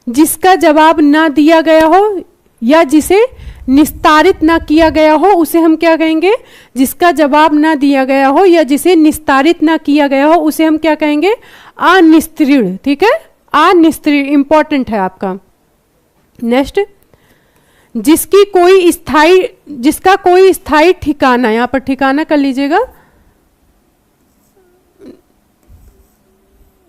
जिसका जवाब ना दिया गया हो या जिसे निस्तारित ना किया गया हो उसे हम क्या कहेंगे? जिसका जवाब ना दिया गया हो या जिसे निस्तारित ना किया गया हो उसे हम क्या कहेंगे? अनिस्तीर्ण, ठीक है, अनिस्तीर्ण, इंपॉर्टेंट है आपका। नेक्स्ट, जिसका कोई स्थायी ठिकाना, यहां पर ठिकाना कर लीजिएगा,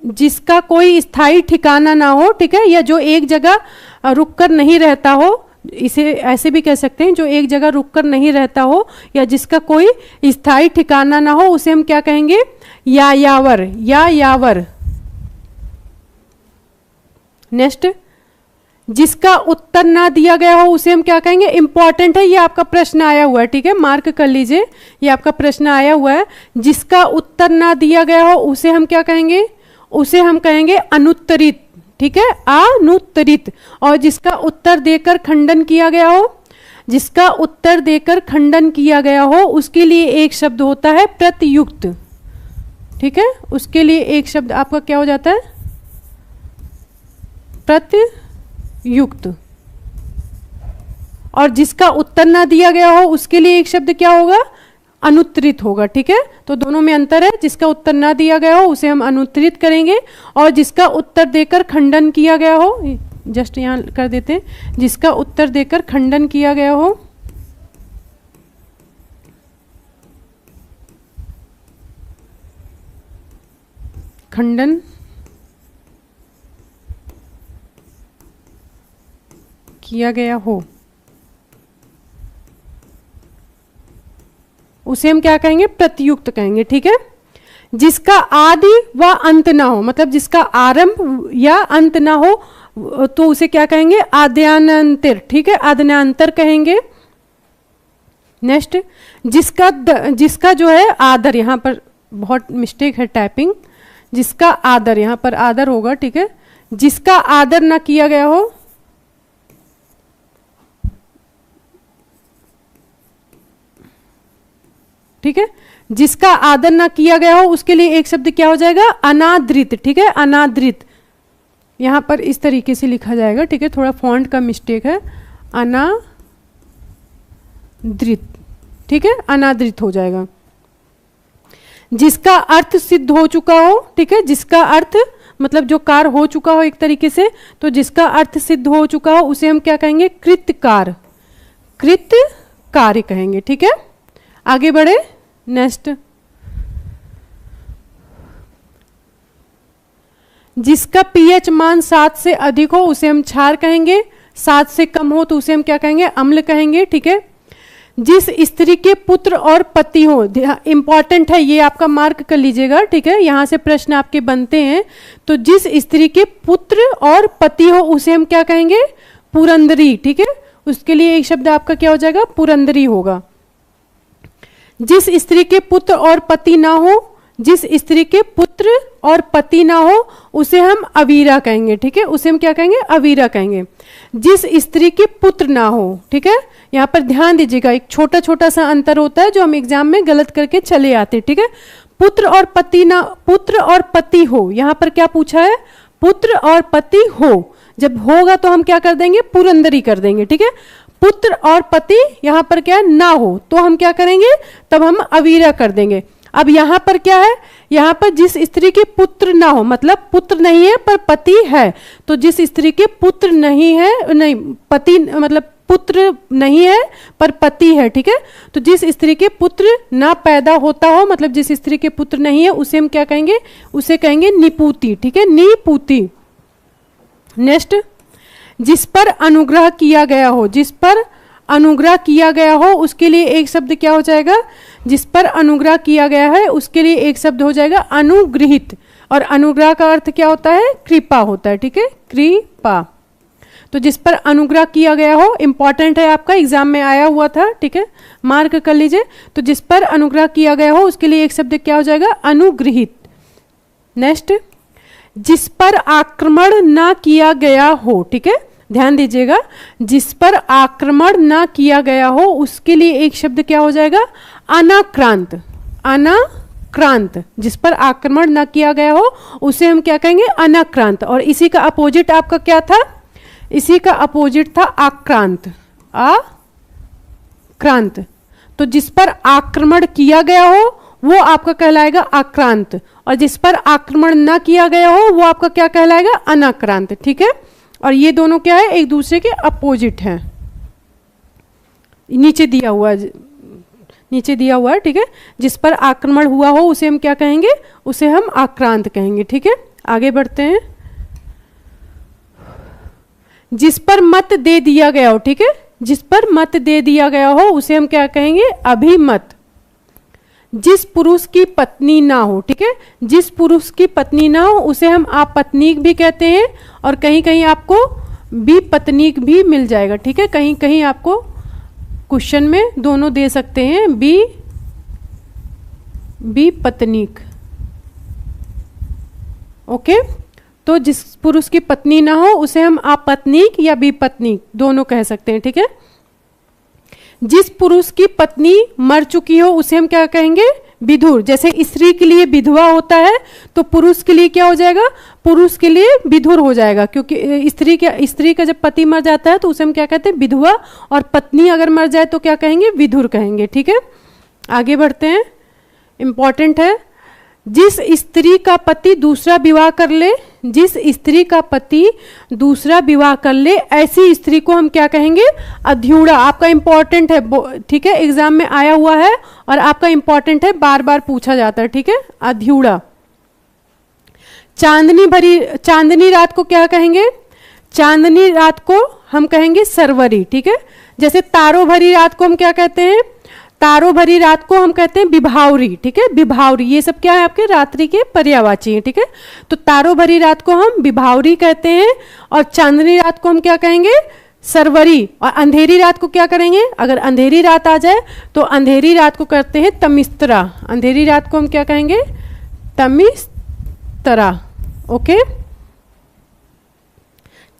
जिसका कोई स्थायी ठिकाना ना हो, ठीक है, या जो एक जगह रुककर नहीं रहता हो, इसे ऐसे भी कह सकते हैं, जो एक जगह रुककर नहीं रहता हो या जिसका कोई स्थायी ठिकाना ना हो उसे हम क्या कहेंगे? यायावर, यायावर। नेक्स्ट, जिसका उत्तर ना दिया गया हो उसे हम क्या कहेंगे? इंपॉर्टेंट है, ये आपका प्रश्न आया हुआ है, ठीक है, मार्क कर लीजिए, ये आपका प्रश्न आया हुआ है। जिसका उत्तर ना दिया गया हो उसे हम क्या कहेंगे? उसे हम कहेंगे अनुत्तरित, ठीक है, अनुत्तरित। और जिसका उत्तर देकर खंडन किया गया हो जिसका उत्तर देकर खंडन किया गया हो उसके लिए एक शब्द होता है प्रत्युक्त। ठीक है, उसके लिए एक शब्द आपका क्या हो जाता है? प्रत्युक्त। और जिसका उत्तर ना दिया गया हो उसके लिए एक शब्द क्या होगा? अनुत्तरित होगा। ठीक है, तो दोनों में अंतर है। जिसका उत्तर ना दिया गया हो उसे हम अनुत्तरित करेंगे, और जिसका उत्तर देकर खंडन किया गया हो, जस्ट यहां कर देते हैं, जिसका उत्तर देकर खंडन किया गया हो खंडन किया गया हो उसे हम क्या कहेंगे? प्रत्युक्त कहेंगे। ठीक है, जिसका आदि व अंत ना हो, मतलब जिसका आरंभ या अंत ना हो, तो उसे क्या कहेंगे? आद्यानंतर। ठीक है, आद्यानंतर कहेंगे। नेक्स्ट, जिसका जो है आदर, यहां पर बहुत मिस्टेक है टाइपिंग, जिसका आदर, यहां पर आदर होगा। ठीक है, जिसका आदर ना किया गया हो, ठीक है, जिसका आदर ना किया गया हो उसके लिए एक शब्द क्या हो जाएगा? अनादृत। ठीक है, अनादृत, यहां पर इस तरीके से लिखा जाएगा। ठीक है, थोड़ा फॉन्ट का मिस्टेक है, अनादृत। ठीक है, अनादृत हो जाएगा। जिसका अर्थ सिद्ध हो चुका हो, ठीक है, जिसका अर्थ मतलब जो कार्य हो चुका हो एक तरीके से, तो जिसका अर्थ सिद्ध हो चुका हो उसे हम क्या कहेंगे? कृतकार, कृत कार्य कहेंगे। ठीक है, आगे बढ़े। नेक्स्ट, जिसका पीएच मान 7 से अधिक हो उसे हम क्षार कहेंगे, 7 से कम हो तो उसे हम क्या कहेंगे? अम्ल कहेंगे। ठीक है, जिस स्त्री के पुत्र और पति हो, इंपॉर्टेंट है ये, आपका मार्क कर लीजिएगा। ठीक है, यहां से प्रश्न आपके बनते हैं। तो जिस स्त्री के पुत्र और पति हो उसे हम क्या कहेंगे? पुरंदरी। ठीक है, उसके लिए एक शब्द आपका क्या हो जाएगा? पुरंदरी होगा। जिस स्त्री के पुत्र और पति ना हो, जिस स्त्री के पुत्र और पति ना हो उसे हम अवीरा कहेंगे। ठीक है, उसे हम क्या कहेंगे? अवीरा कहेंगे। जिस स्त्री के पुत्र ना हो, ठीक है, यहां पर ध्यान दीजिएगा, एक छोटा छोटा सा अंतर होता है जो हम एग्जाम में गलत करके चले आते। ठीक है, पुत्र और पति ना, पुत्र और पति हो, यहां पर क्या पूछा है? पुत्र और पति हो। जब होगा तो हम क्या कर देंगे? पुरंदरी कर देंगे। ठीक है, पुत्र और पति यहां पर क्या ना हो तो हम क्या करेंगे? तब हम अवीरा कर देंगे। अब यहां पर क्या है? यहां पर जिस स्त्री के पुत्र ना हो, मतलब पुत्र नहीं है पर पति है, तो जिस स्त्री के पुत्र नहीं है, नहीं पति मतलब पुत्र नहीं है पर पति है। ठीक है, तो जिस स्त्री के पुत्र ना पैदा होता हो, मतलब जिस स्त्री के पुत्र नहीं है उसे हम क्या कहेंगे? उसे कहेंगे निपूति। ठीक है, निपूति। नेक्स्ट, जिस पर अनुग्रह किया गया हो, जिस पर अनुग्रह किया गया हो उसके लिए एक शब्द क्या हो जाएगा? जिस पर अनुग्रह किया गया है उसके लिए एक शब्द हो जाएगा अनुग्रहित। और अनुग्रह का अर्थ क्या होता है? कृपा होता है। ठीक है, कृपा। तो जिस पर अनुग्रह किया गया हो, इंपॉर्टेंट है, आपका एग्जाम में आया हुआ था। ठीक है, मार्क कर लीजिए। तो जिस पर अनुग्रह किया गया हो उसके लिए एक शब्द क्या हो जाएगा? अनुग्रहित। नेक्स्ट, जिस पर आक्रमण ना किया गया हो, ठीक है, ध्यान दीजिएगा, जिस पर आक्रमण ना किया गया हो उसके लिए एक शब्द क्या हो जाएगा? अनाक्रांत। अनाक्रांत, जिस पर आक्रमण ना किया गया हो उसे हम क्या कहेंगे? अनाक्रांत। और इसी का अपोजिट आपका क्या था? इसी का अपोजिट था आक्रांत। आक्रांत। तो जिस पर आक्रमण किया गया हो वो आपका कहलाएगा आक्रांत, और जिस पर आक्रमण ना किया गया हो वो आपका क्या कहलाएगा? अनाक्रांत। ठीक है, और ये दोनों क्या है? एक दूसरे के अपोजिट हैं। नीचे दिया हुआ है, नीचे दिया हुआ है। ठीक है, जिस पर आक्रमण हुआ हो उसे हम क्या कहेंगे? उसे हम आक्रांत कहेंगे। ठीक है, आगे बढ़ते हैं। जिस पर मत दे दिया गया हो, ठीक है, जिस पर मत दे दिया गया हो उसे हम क्या कहेंगे? अभिमत। जिस पुरुष की पत्नी ना हो, ठीक है, जिस पुरुष की पत्नी ना हो उसे हम आपत्नीक भी कहते हैं, और कहीं कहीं आपको विपत्नीक भी मिल जाएगा। ठीक है, कहीं कहीं आपको क्वेश्चन में दोनों दे सकते हैं, विपत्नीक। ओके, तो जिस पुरुष की पत्नी ना हो उसे हम आपत्नीक या विपत्नीक दोनों कह सकते हैं। ठीक है, जिस पुरुष की पत्नी मर चुकी हो उसे हम क्या कहेंगे, विधुर। जैसे स्त्री के लिए विधवा होता है तो पुरुष के लिए क्या हो जाएगा, पुरुष के लिए विधुर हो जाएगा, क्योंकि स्त्री का जब पति मर जाता है तो उसे हम क्या कहते हैं, विधवा। और पत्नी अगर मर जाए तो क्या कहेंगे, विधुर कहेंगे। ठीक है, आगे बढ़ते हैं, इंपॉर्टेंट है। जिस स्त्री का पति दूसरा विवाह कर ले, जिस स्त्री का पति दूसरा विवाह कर ले, ऐसी स्त्री को हम क्या कहेंगे, अध्युड़ा। आपका इंपॉर्टेंट है, ठीक है, एग्जाम में आया हुआ है और आपका इंपॉर्टेंट है, बार बार पूछा जाता है। ठीक है, अध्युड़ा। चांदनी रात को क्या कहेंगे, चांदनी रात को हम कहेंगे सरवरी। ठीक है, जैसे तारों भरी रात को हम क्या कहते हैं, तारों भरी रात को हम कहते हैं विभावरी। ठीक है, विभावरी, ये सब क्या है, आपके रात्रि के पर्यायवाची है। ठीक है, तो तारों भरी रात को हम विभावरी कहते हैं और चांदनी रात को हम क्या कहेंगे, सरवरी। और अंधेरी रात को क्या करेंगे, अगर अंधेरी रात आ जाए तो अंधेरी रात को करते हैं तमिस्त्रा। अंधेरी रात को हम क्या कहेंगे, तमिस्त्रा। ओके,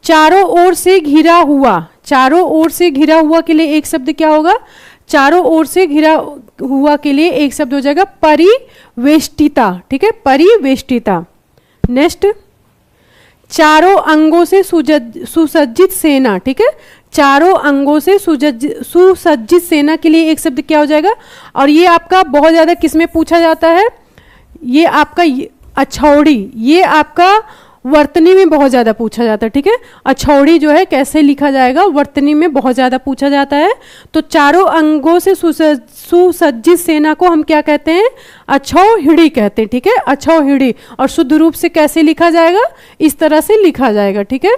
चारों ओर से घिरा हुआ, चारों ओर से घिरा हुआ के लिए एक शब्द क्या होगा, चारों ओर से घिरा हुआ के लिए एक शब्द हो जाएगा परिवेष्टिता। ठीक है, परिवेष्टिता। नेक्स्ट, चारों अंगों से सुसज्जित सेना। ठीक है, चारों अंगों से सुसज्जित सेना के लिए एक शब्द क्या हो जाएगा, और ये आपका बहुत ज्यादा किसमें पूछा जाता है, ये आपका अछौड़ी, ये आपका वर्तनी में बहुत ज्यादा पूछा जाता है। ठीक है, अछौड़ी जो है कैसे लिखा जाएगा, वर्तनी में बहुत ज्यादा पूछा जाता है। तो चारों अंगों से सुसज्जित सेना को हम क्या कहते हैं, अछौहिड़ी कहते हैं। ठीक है, अछौहिड़ी। और शुद्ध रूप से कैसे लिखा जाएगा, इस तरह से लिखा जाएगा। ठीक है,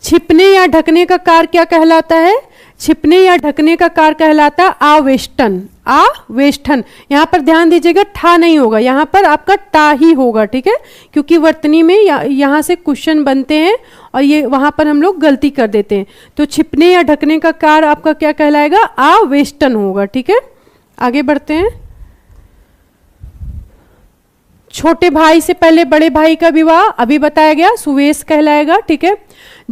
छिपने या ढकने का कार्य क्या कहलाता है, छिपने या ढकने का कार्य कहलाता है आवेष्टन। आवेष्टन, यहां पर ध्यान दीजिएगा, ठा नहीं होगा, यहां पर आपका टा ही होगा। ठीक है, क्योंकि वर्तनी में यहां से क्वेश्चन बनते हैं और ये वहां पर हम लोग गलती कर देते हैं। तो छिपने या ढकने का कार्य आपका क्या कहलाएगा, आवेष्टन होगा। ठीक है, आगे बढ़ते हैं। छोटे भाई से पहले बड़े भाई का विवाह अभी बताया गया, सुवेश कहलाएगा। ठीक है,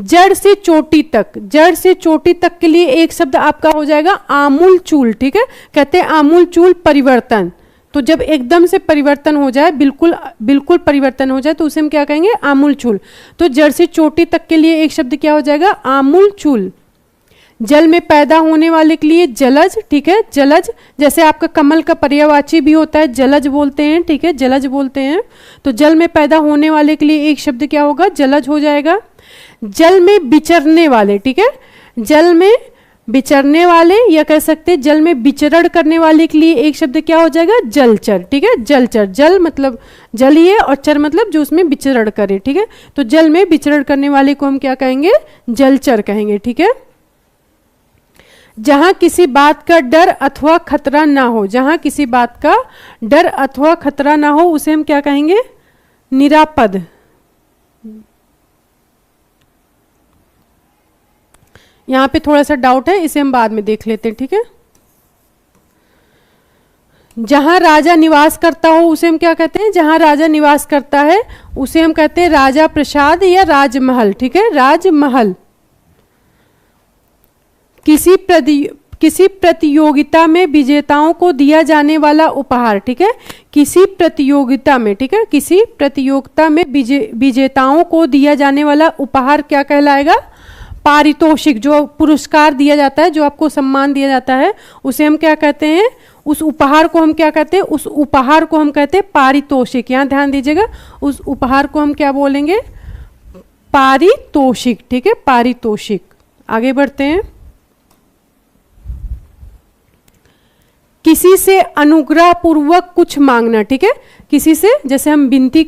जड़ से चोटी तक, जड़ से चोटी तक के लिए एक शब्द आपका हो जाएगा आमूल चूल। ठीक है, कहते हैं आमूल चूल परिवर्तन। तो जब एकदम से परिवर्तन हो जाए, बिल्कुल परिवर्तन हो जाए तो उसे हम क्या कहेंगे, आमूल चूल। तो जड़ से चोटी तक के लिए एक शब्द क्या हो जाएगा, आमूल चूल। जल में पैदा होने वाले के लिए जलज। ठीक है, जलज, जैसे आपका कमल का पर्यायवाची भी होता है, जलज बोलते हैं। ठीक है, जलज बोलते हैं। तो जल में पैदा होने वाले के लिए एक शब्द क्या होगा, जलज हो जाएगा। जल में विचरने वाले, ठीक है, जल में विचरने वाले, या कह सकते हैं जल में विचरण करने वाले के लिए एक शब्द क्या हो जाएगा, जलचर। ठीक है, जलचर, जल मतलब जल ही है और चर मतलब जो उसमें विचरण करे। ठीक है, तो जल में विचरण करने वाले को हम क्या कहेंगे, जलचर कहेंगे। ठीक है, जहां किसी बात का डर अथवा खतरा ना हो, जहां किसी बात का डर अथवा खतरा ना हो उसे हम क्या कहेंगे, निरापद। यहां पे थोड़ा सा डाउट है, इसे हम बाद में देख लेते हैं। ठीक है, जहां राजा निवास करता हो उसे हम क्या कहते हैं, जहां राजा निवास करता है उसे हम कहते हैं राजा प्रसाद या राजमहल। ठीक है, राजमहल। किसी प्रतियोगिता में विजेताओं को दिया जाने वाला उपहार। ठीक है, किसी प्रतियोगिता में, ठीक है, किसी प्रतियोगिता में विजेताओं को दिया जाने वाला उपहार क्या कहलाएगा, पारितोषिक। जो पुरस्कार दिया जाता है, जो आपको सम्मान दिया जाता है उसे हम क्या कहते हैं, उस उपहार को हम क्या कहते हैं, उस उपहार को हम कहते हैं पारितोषिक। यहां ध्यान दीजिएगा, उस उपहार को हम क्या बोलेंगे, पारितोषिक। ठीक है, पारितोषिक। आगे बढ़ते हैं। किसी से अनुग्रह पूर्वक कुछ मांगना। ठीक है, किसी से, जैसे हम विनती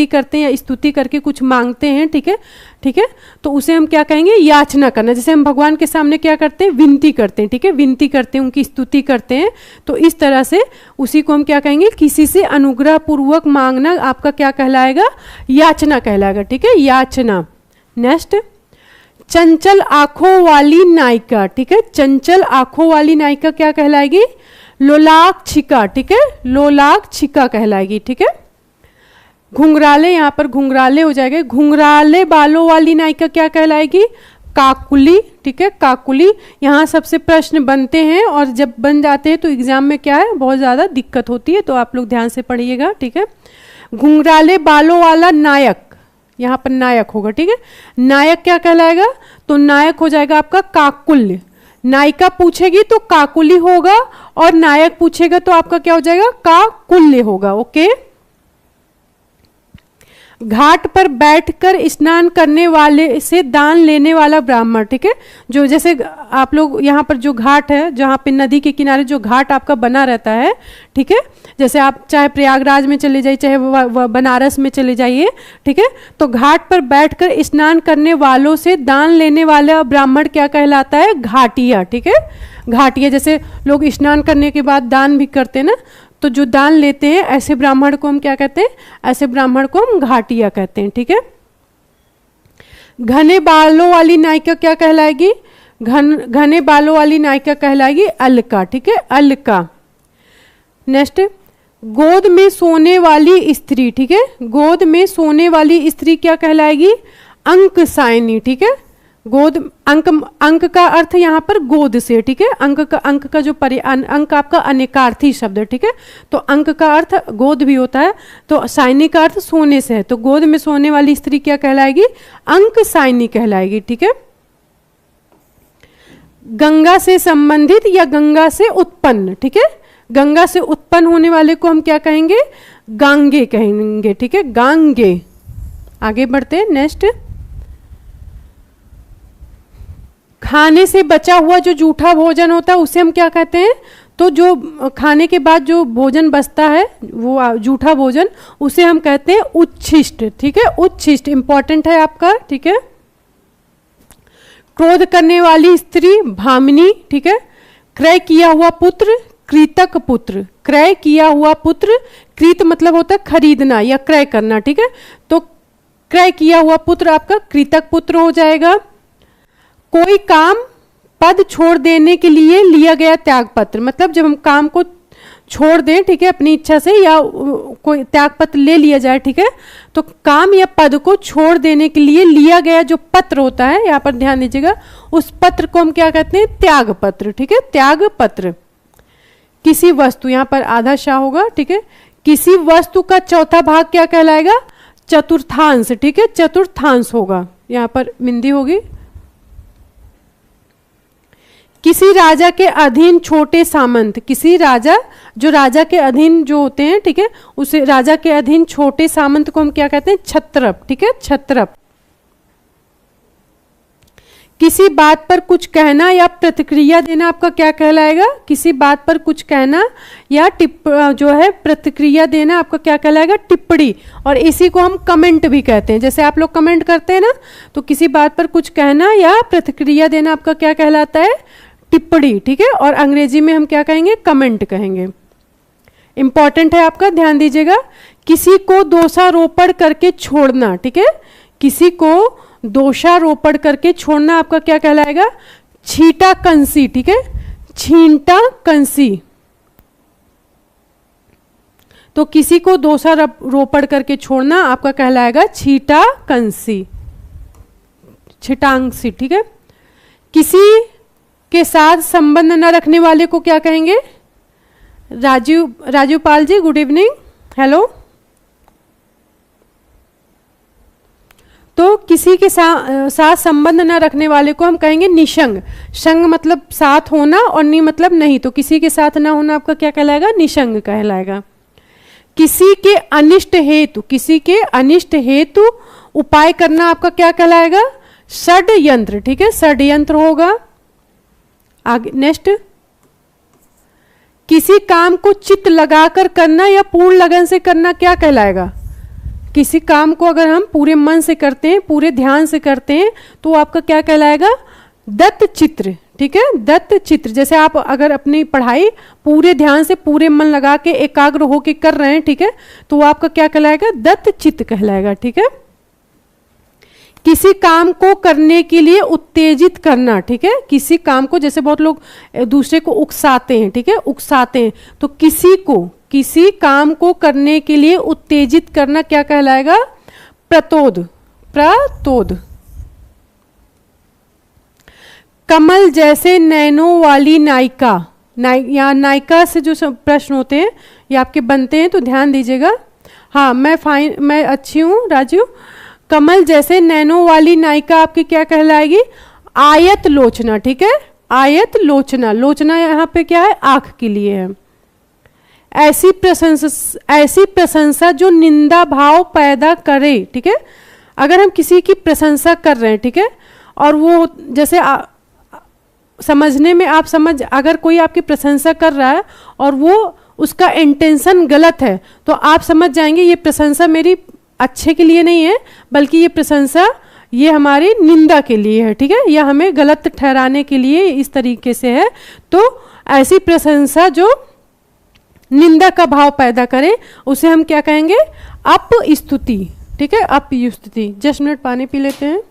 करते हैं या स्तुति करके कुछ मांगते हैं। ठीक है, ठीक है, तो उसे हम क्या कहेंगे, याचना करना। जैसे हम भगवान के सामने क्या करते हैं, विनती करते हैं। ठीक है, विनती करते हैं, उनकी स्तुति करते हैं। तो इस तरह से उसी को हम क्या कहेंगे, किसी से अनुग्रह पूर्वक मांगना आपका क्या कहलाएगा, याचना कहलाएगा। ठीक है, याचना। नेक्स्ट, चंचल आंखों वाली नायिका। ठीक है, चंचल आंखों वाली नायिका क्या कहलाएगी, लोलाक्षिका। ठीक है, लोलाक्षिका कहलाएगी। ठीक है, घुंघराले, यहां पर घुंघराले हो जाएगा। घुंघराले बालों वाली नायिका क्या कहलाएगी, काकुली, ठीक है, काकुली। यहाँ सबसे प्रश्न बनते हैं और जब बन जाते हैं तो एग्जाम में क्या है, बहुत ज़्यादा दिक्कत होती है, तो आप लोग ध्यान से पढ़िएगा, ठीक है। घुंघराले बालों वाला नायक, यहाँ पर नायक होगा, ठीक है। नायक क्या कहलाएगा, तो नायक हो जाएगा आपका काकुल्य। नायिका पूछेगी तो काकुली होगा और नायक पूछेगा तो आपका क्या हो जाएगा, काकुल्य होगा, ओके। घाट पर बैठकर स्नान करने वाले से दान लेने वाला ब्राह्मण, ठीक है। जो जैसे आप लोग यहाँ पर जो घाट है, जहाँ पे नदी के किनारे जो घाट आपका बना रहता है, ठीक है, जैसे आप चाहे प्रयागराज में चले जाइए, चाहे बनारस में चले जाइए, ठीक है, तो घाट पर बैठकर स्नान करने वालों से दान लेने वाला ब्राह्मण क्या कहलाता है, घाटिया, ठीक है। घाटिया, जैसे लोग स्नान करने के बाद दान भी करते हैं ना, तो जो दान लेते हैं ऐसे ब्राह्मण को हम क्या कहते हैं, ऐसे ब्राह्मण को हम घाटिया कहते हैं, ठीक है। घने बालों वाली नायिका क्या कहलाएगी, घने बालों वाली नायिका कहलाएगी अलका, ठीक है, अलका। नेक्स्ट, गोद में सोने वाली स्त्री, ठीक है, गोद में सोने वाली स्त्री क्या कहलाएगी, अंक सायनी, ठीक है। गोद, अंक का अर्थ यहाँ पर गोद से, ठीक है। अंक का जो अंक आपका अनेकार्थी शब्द है, ठीक है, तो अंक का अर्थ गोद भी होता है, तो सायनी का अर्थ सोने से है, तो गोद में सोने वाली स्त्री क्या कहलाएगी, अंक सायनी कहलाएगी, ठीक है। गंगा से संबंधित या गंगा से उत्पन्न, ठीक है, गंगा से उत्पन्न होने वाले को हम क्या कहेंगे, गांगे कहेंगे, ठीक है, गांगे। आगे बढ़ते हैं, नेक्स्ट, खाने से बचा हुआ जो जूठा भोजन होता है उसे हम क्या कहते हैं, तो जो खाने के बाद जो भोजन बचता है वो जूठा भोजन, उसे हम कहते हैं उच्छिष्ट, ठीक है, उच्छिष्ट इंपॉर्टेंट है आपका, ठीक है। क्रोध करने वाली स्त्री भामिनी, ठीक है। क्रय किया हुआ पुत्र कृतक पुत्र, क्रय किया हुआ पुत्र, कृत मतलब होता है खरीदना या क्रय करना, ठीक है, तो क्रय किया हुआ पुत्र आपका कृतक पुत्र हो जाएगा। कोई काम पद छोड़ देने के लिए लिया गया त्यागपत्र, मतलब जब हम काम को छोड़ दें, ठीक है, अपनी इच्छा से, या कोई त्यागपत्र ले लिया जाए, ठीक है, तो काम या पद को छोड़ देने के लिए लिया गया जो पत्र होता है, यहाँ पर ध्यान दीजिएगा, उस पत्र को हम क्या कहते हैं, त्यागपत्र, ठीक है, त्यागपत्र। किसी वस्तु, यहाँ पर आधा शाह होगा, ठीक है, किसी वस्तु का चौथा भाग क्या कहलाएगा, चतुर्थांश, ठीक है, चतुर्थांश होगा, यहाँ पर बिंदी होगी। किसी राजा के अधीन छोटे सामंत, किसी राजा, जो राजा के अधीन जो होते हैं, ठीक है, उसे राजा के अधीन छोटे सामंत को हम क्या कहते हैं, छत्रप, ठीक है, छत्रप। किसी बात पर कुछ कहना या प्रतिक्रिया देना आपका क्या कहलाएगा, किसी बात पर कुछ कहना या जो है प्रतिक्रिया देना आपका क्या कहलाएगा, टिप्पणी, और इसी को हम कमेंट भी कहते हैं। जैसे आप लोग कमेंट करते हैं ना, तो किसी बात पर कुछ कहना या प्रतिक्रिया देना आपका क्या कहलाता है, टिप्पणी, ठीक है, और अंग्रेजी में हम क्या कहेंगे, कमेंट कहेंगे। इंपॉर्टेंट है आपका, ध्यान दीजिएगा। किसी को दोषारोपण करके छोड़ना, ठीक है, किसी को दोषारोपण करके छोड़ना आपका क्या कहलाएगा, छींटा कंसी, ठीक है, छींटा कंसी। तो किसी को दोषारोपण करके छोड़ना आपका कहलाएगा छींटा कंसी, छिटांसी, ठीक है। किसी के साथ संबंध न रखने वाले को क्या कहेंगे, Rajiv Pal ji, good evening, hello. तो किसी के साथ संबंध न रखने वाले को हम कहेंगे निशंग। संग मतलब साथ होना और नि मतलब नहीं, तो किसी के साथ ना होना आपका क्या कहलाएगा, निशंग कहलाएगा। किसी के अनिष्ट हेतु, किसी के अनिष्ट हेतु उपाय करना आपका क्या कहलाएगा, षड्यंत्र, ठीक है, षड्यंत्र होगा। आगे नेक्स्ट, किसी काम को चित्त लगाकर करना या पूर्ण लगन से करना क्या कहलाएगा, किसी काम को अगर हम पूरे मन से करते हैं, पूरे ध्यान से करते हैं, तो आपका क्या कहलाएगा, दत्त चित्र, ठीक है, दत्त चित्र। जैसे आप अगर अपनी पढ़ाई पूरे ध्यान से पूरे मन लगा के एकाग्र होके कर रहे हैं, ठीक है, तो वो आपका क्या कहलाएगा, दत्त चित्त कहलाएगा, ठीक है। किसी काम को करने के लिए उत्तेजित करना, ठीक है, किसी काम को, जैसे बहुत लोग दूसरे को उकसाते हैं, ठीक है, उकसाते हैं, तो किसी काम को करने के लिए उत्तेजित करना क्या कहलाएगा, प्रतोद, प्रतोद। कमल जैसे नैनो वाली नायिका, यहाँ नायिका से जो प्रश्न होते हैं ये आपके बनते हैं, तो ध्यान दीजिएगा। हाँ, मैं अच्छी हूँ राजू। कमल जैसे नैनो वाली नायिका आपकी क्या कहलाएगी? आयत लोचना, ठीक है, आयत लोचना। लोचना यहाँ पे क्या है? आंख के लिए है। ऐसी प्रशंसा जो निंदा भाव पैदा करे, ठीक है। अगर हम किसी की प्रशंसा कर रहे हैं, ठीक है, और वो जैसे समझने में आप अगर कोई आपकी प्रशंसा कर रहा है और वो उसका इंटेंशन गलत है, तो आप समझ जाएंगे ये प्रशंसा मेरी अच्छे के लिए नहीं है, बल्कि ये प्रशंसा ये हमारी निंदा के लिए है, ठीक है, या हमें गलत ठहराने के लिए इस तरीके से है। तो ऐसी प्रशंसा जो निंदा का भाव पैदा करे उसे हम क्या कहेंगे? अपस्तुति, ठीक है, अपस्तुति। जस्ट मिनट पानी पी लेते हैं।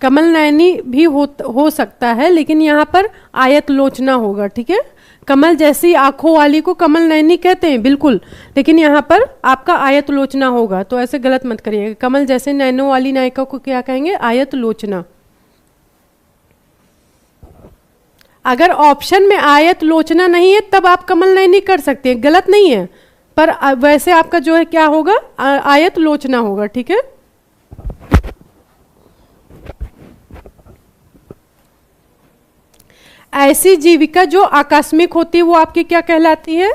कमल नयनी भी हो सकता है, लेकिन यहाँ पर आयत लोचना होगा, ठीक है। कमल जैसी आंखों वाली को कमल नयनी कहते हैं, बिल्कुल, लेकिन यहाँ पर आपका आयत लोचना होगा, तो ऐसे गलत मत करिएगा। कमल जैसे नैनो वाली नायिका को क्या कहेंगे? आयत लोचना। अगर ऑप्शन में आयत लोचना नहीं है तब आप कमल नयनी कर सकते हैं, गलत नहीं है, पर वैसे आपका जो है क्या होगा? आयत लोचना होगा, ठीक है। ऐसी जीविका जो आकस्मिक होती है वो आपकी क्या कहलाती है?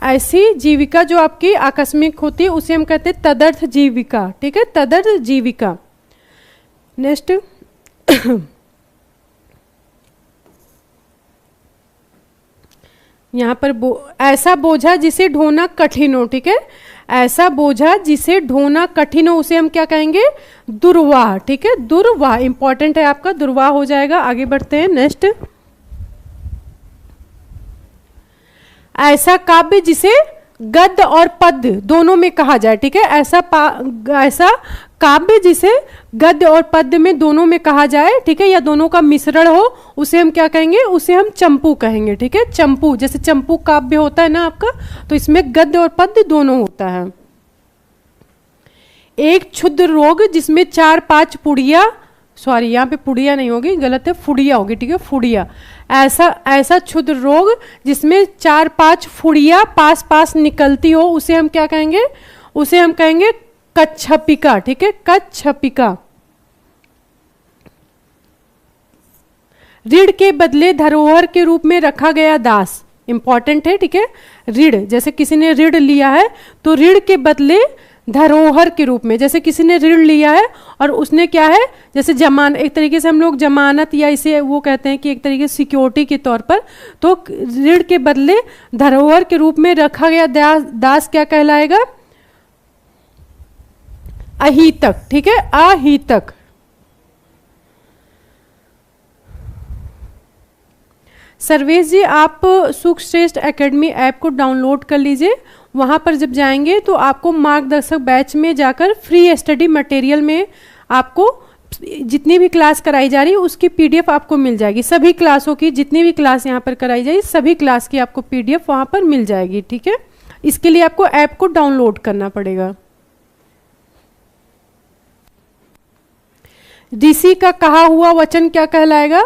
ऐसी जीविका जो आपकी आकस्मिक होती है उसे हम कहते हैं तदर्थ जीविका, ठीक है, तदर्थ जीविका। नेक्स्ट यहाँ पर ऐसा बोझा जिसे ढोना कठिन हो, ठीक है, ऐसा बोझा जिसे ढोना कठिन हो उसे हम क्या कहेंगे? दुर्वाह, ठीक है, दुर्वाह। इंपॉर्टेंट है आपका, दुर्वाह हो जाएगा। आगे बढ़ते हैं। नेक्स्ट, ऐसा काव्य जिसे गद्य और पद्य दोनों में कहा जाए, ठीक है, ऐसा काव्य जिसे गद्य और पद्य में दोनों में कहा जाए, ठीक है, या दोनों का मिश्रण हो उसे हम क्या कहेंगे? उसे हम चंपू कहेंगे, ठीक है, चंपू। जैसे चंपू काव्य होता है ना आपका, तो इसमें गद्य और पद्य दोनों होता है। एक क्षुद्र रोग जिसमें 4-5 पुड़िया, सॉरी यहाँ पे पुड़िया नहीं होगी, गलत है, फुड़िया होगी, ठीक है, फुड़िया। ऐसा क्षुद्र रोग जिसमें 4-5 फुड़िया पास पास निकलती हो उसे हम क्या कहेंगे? उसे हम कहेंगे कच्छपिका, ठीक है, कच्छपिका। ऋण के बदले धरोहर के रूप में रखा गया दास, इंपॉर्टेंट है, ठीक है। ऋण, जैसे किसी ने ऋण लिया है तो ऋण के बदले धरोहर के रूप में, जैसे किसी ने ऋण लिया है और उसने क्या है, जैसे जमान, एक तरीके से हम लोग जमानत या इसे वो कहते हैं कि एक तरीके से सिक्योरिटी के तौर पर, तो ऋण के बदले धरोहर के रूप में रखा गया दास क्या कहलाएगा? अहितक, ठीक है, अहितक। सर्वेश जी, आप सुखश्रेष्ठ एकेडमी ऐप को डाउनलोड कर लीजिए। वहाँ पर जब जाएंगे तो आपको मार्गदर्शक बैच में जाकर फ्री स्टडी मटेरियल में आपको जितनी भी क्लास कराई जा रही है उसकी पीडीएफ आपको मिल जाएगी। सभी क्लासों की, जितनी भी क्लास यहाँ पर कराई जाएगी सभी क्लास की आपको पीडीएफ वहाँ पर मिल जाएगी, ठीक है। इसके लिए आपको ऐप को डाउनलोड करना पड़ेगा। ऋषि का कहा हुआ वचन क्या कहलाएगा?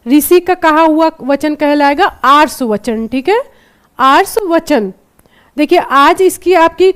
ऋषि का कहा हुआ वचन कहलाएगा आर्ष वचन, ठीक है, आर्ष वचन। देखिए आज इसकी आपकी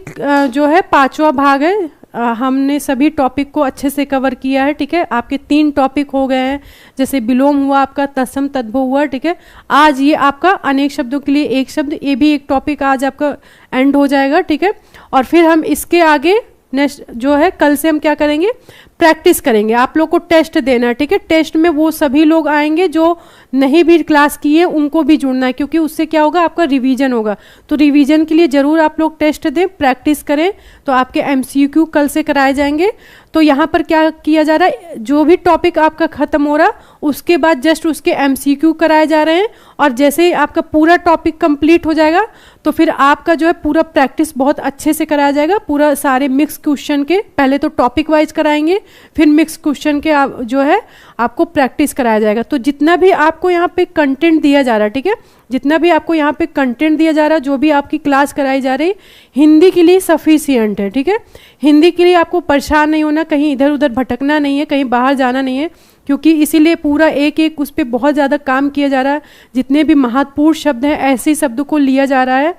जो है 5वां भाग है। हमने सभी टॉपिक को अच्छे से कवर किया है, ठीक है। आपके 3 टॉपिक हो गए हैं, जैसे विलोम हुआ आपका, तत्सम तद्भव हुआ, ठीक है। आज ये आपका अनेक शब्दों के लिए एक शब्द, ये भी एक टॉपिक आज आपका एंड हो जाएगा, ठीक है। और फिर हम इसके आगे नेक्स्ट जो है कल से हम क्या करेंगे? प्रैक्टिस करेंगे। आप लोग को टेस्ट देना है, ठीक है। टेस्ट में वो सभी लोग आएंगे जो नहीं भी क्लास किए उनको भी जुड़ना है, क्योंकि उससे क्या होगा, आपका रिवीजन होगा। तो रिवीजन के लिए ज़रूर आप लोग टेस्ट दें, प्रैक्टिस करें, तो आपके एमसीक्यू कल से कराए जाएंगे। तो यहाँ पर क्या किया जा रहा है, जो भी टॉपिक आपका ख़त्म हो रहा उसके बाद जस्ट उसके एमसीक्यू कराए जा रहे हैं, और जैसे ही आपका पूरा टॉपिक कंप्लीट हो जाएगा तो फिर आपका जो है पूरा प्रैक्टिस बहुत अच्छे से कराया जाएगा। पूरा सारे मिक्स क्वेश्चन के पहले तो टॉपिक वाइज कराएंगे, फिर मिक्स क्वेश्चन के जो है आपको प्रैक्टिस कराया जाएगा। तो जितना भी आपको यहाँ पे कंटेंट दिया जा रहा है, ठीक है, जितना भी आपको यहाँ पे कंटेंट दिया जा रहा है, जो भी आपकी क्लास कराई जा रही, हिंदी के लिए सफिशिएंट है, ठीक है। हिंदी के लिए आपको परेशान नहीं होना, कहीं इधर उधर भटकना नहीं है, कहीं बाहर जाना नहीं है, क्योंकि इसीलिए पूरा एक एक उस पर बहुत ज़्यादा काम किया जा रहा है। जितने भी महत्वपूर्ण शब्द हैं ऐसे ही शब्दों को लिया जा रहा है।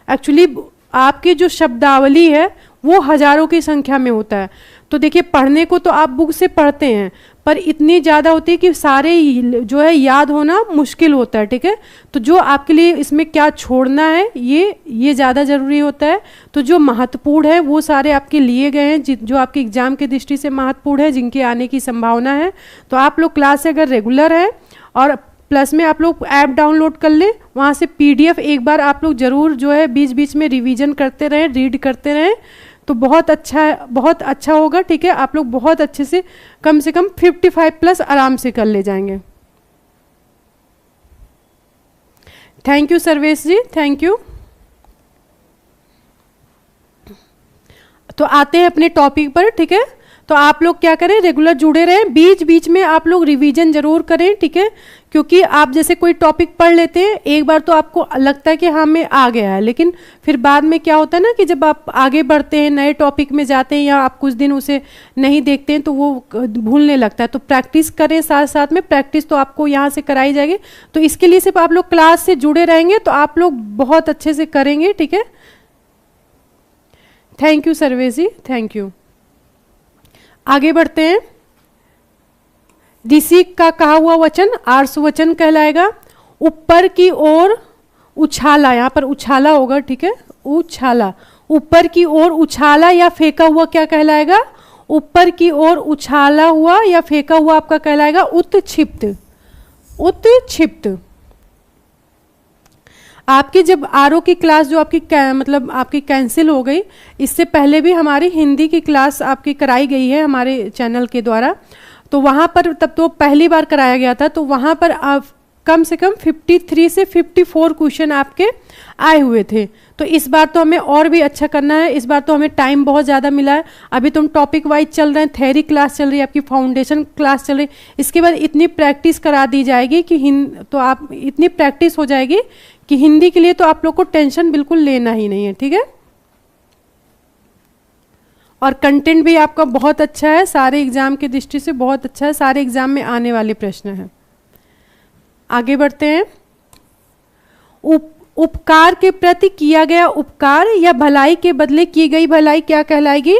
एक्चुअली आपकी जो शब्दावली है वो हज़ारों की संख्या में होता है। तो देखिए, पढ़ने को तो आप बुक से पढ़ते हैं, पर इतनी ज़्यादा होती है कि सारे जो है याद होना मुश्किल होता है, ठीक है। तो जो आपके लिए इसमें क्या छोड़ना है ये ज़्यादा ज़रूरी होता है। तो जो महत्वपूर्ण है वो सारे आपके लिए गए हैं, जो आपके एग्ज़ाम की दृष्टि से महत्वपूर्ण है, जिनके आने की संभावना है। तो आप लोग क्लास से अगर रेगुलर है और प्लस में आप लोग ऐप डाउनलोड कर लें, वहाँ से PDF एक बार आप लोग ज़रूर जो है बीच बीच में रिवीजन करते रहें, रीड करते रहें, तो बहुत अच्छा होगा, ठीक है। आप लोग बहुत अच्छे से कम 55+ आराम से कर ले जाएंगे। Thank you Sarvesh ji, thank you. तो आते हैं अपने टॉपिक पर, ठीक है। तो आप लोग क्या करें, रेगुलर जुड़े रहें, बीच बीच में आप लोग रिवीजन जरूर करें, ठीक है। क्योंकि आप जैसे कोई टॉपिक पढ़ लेते हैं एक बार तो आपको लगता है कि हाँ मैं आ गया है, लेकिन फिर बाद में क्या होता है ना कि जब आप आगे बढ़ते हैं, नए टॉपिक में जाते हैं, या आप कुछ दिन उसे नहीं देखते हैं तो वो भूलने लगता है। तो प्रैक्टिस करें, साथ साथ में प्रैक्टिस तो आपको यहाँ से कराई जाएगी। तो इसके लिए सिर्फ आप लोग क्लास से जुड़े रहेंगे तो आप लोग बहुत अच्छे से करेंगे, ठीक है। Thank you Sarvesh ji, thank you. आगे बढ़ते हैं। ऋषि का कहा हुआ वचन आर्ष वचन कहलाएगा। ऊपर की ओर उछाला, यहाँ पर उछाला होगा, ठीक है, उछाला, ऊपर की ओर उछाला या फेंका हुआ क्या कहलाएगा, ऊपर की ओर उछाला हुआ या फेंका हुआ आपका कहलाएगा उत्क्षिप्त, उत्क्षिप्त। आपकी जब आरओ की क्लास जो आपकी मतलब आपकी कैंसिल हो गई, इससे पहले भी हमारी हिंदी की क्लास आपकी कराई गई है हमारे चैनल के द्वारा। तो वहाँ पर तब तो पहली बार कराया गया था, तो वहाँ पर आप कम से कम 53 से 54 क्वेश्चन आपके आए हुए थे। तो इस बार तो हमें और भी अच्छा करना है, इस बार तो हमें टाइम बहुत ज़्यादा मिला है। अभी तुम टॉपिक वाइज चल रहे हैं, थ्योरी क्लास चल रही है, आपकी फाउंडेशन क्लास चल रही है, इसके बाद इतनी प्रैक्टिस करा दी जाएगी कि तो आप इतनी प्रैक्टिस हो जाएगी कि हिंदी के लिए तो आप लोग को टेंशन बिल्कुल लेना ही नहीं है, ठीक है। और कंटेंट भी आपका बहुत अच्छा है, सारे एग्जाम की दृष्टि से बहुत अच्छा है, सारे एग्जाम में आने वाले प्रश्न हैं। आगे बढ़ते हैं। उपकार के प्रति किया गया उपकार या भलाई के बदले की गई भलाई क्या कहलाएगी,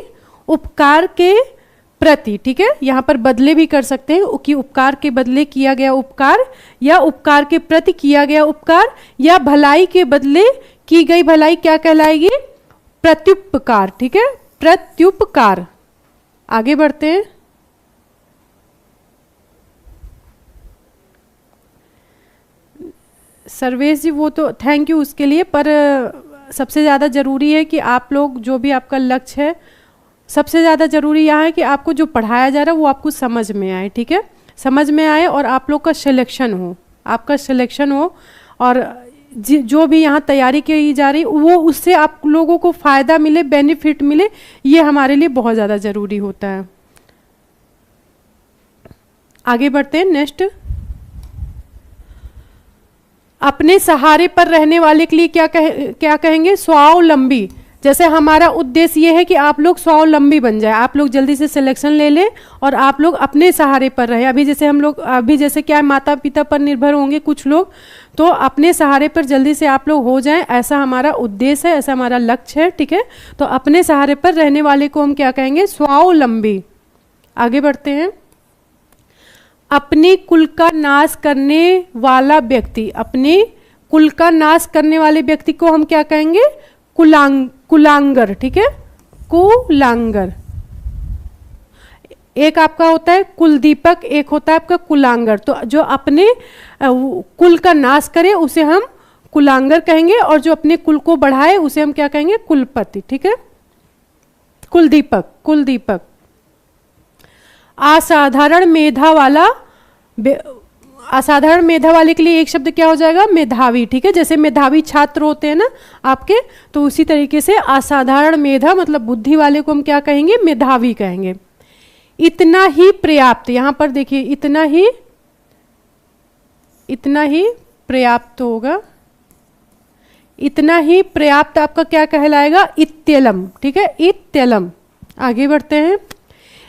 उपकार के प्रति, ठीक है। यहाँ पर बदले भी कर सकते हैं कि उपकार के बदले किया गया उपकार, या उपकार के प्रति किया गया उपकार, या भलाई के बदले की गई भलाई क्या कहलाएगी, प्रत्युपकार, ठीक है, प्रत्युपकार। आगे बढ़ते हैं। सर्वेश जी वो तो थैंक यू उसके लिए, पर सबसे ज़्यादा ज़रूरी है कि आप लोग जो भी आपका लक्ष्य है, सबसे ज़्यादा ज़रूरी यह है कि आपको जो पढ़ाया जा रहा है वो आपको समझ में आए, ठीक है, समझ में आए और आप लोग का सिलेक्शन हो, आपका सिलेक्शन हो, और जो भी यहाँ तैयारी की जा रही वो उससे आप लोगों को फ़ायदा मिले, बेनिफिट मिले, ये हमारे लिए बहुत ज़्यादा ज़रूरी होता है। आगे बढ़ते हैं। नेक्स्ट, अपने सहारे पर रहने वाले के लिए क्या कहेंगे, स्वावलंबी। जैसे हमारा उद्देश्य ये है कि आप लोग स्वावलंबी बन जाए, आप लोग जल्दी से सिलेक्शन ले लें और आप लोग अपने सहारे पर रहें। अभी जैसे हम लोग जैसे क्या माता पिता पर निर्भर होंगे कुछ लोग, तो अपने सहारे पर जल्दी से आप लोग हो जाएं, ऐसा हमारा उद्देश्य है, ऐसा हमारा लक्ष्य है, ठीक है। तो अपने सहारे पर रहने वाले को हम क्या कहेंगे, स्वावलंबी। आगे बढ़ते हैं। अपने कुल का नाश करने वाला व्यक्ति, अपने कुल का नाश करने वाले व्यक्ति को हम क्या कहेंगे, कुलांगर, ठीक है, कुलांगर। एक आपका होता है कुलदीपक, एक होता है आपका कुलांगर। तो जो अपने कुल का नाश करे उसे हम कुलांगर कहेंगे, और जो अपने कुल को बढ़ाए उसे हम क्या कहेंगे? कुलपति। ठीक है, कुलदीपक, कुलदीपक। असाधारण मेधा वाला, असाधारण मेधा वाले के लिए एक शब्द क्या हो जाएगा? मेधावी। ठीक है, जैसे मेधावी छात्र होते हैं ना आपके, तो उसी तरीके से असाधारण मेधा मतलब बुद्धि वाले को हम क्या कहेंगे? मेधावी कहेंगे। इतना ही पर्याप्त, यहां पर देखिए इतना ही पर्याप्त होगा। इतना ही पर्याप्त आपका क्या कहलाएगा? इत्यलम। ठीक है, इत्यलम। आगे बढ़ते हैं।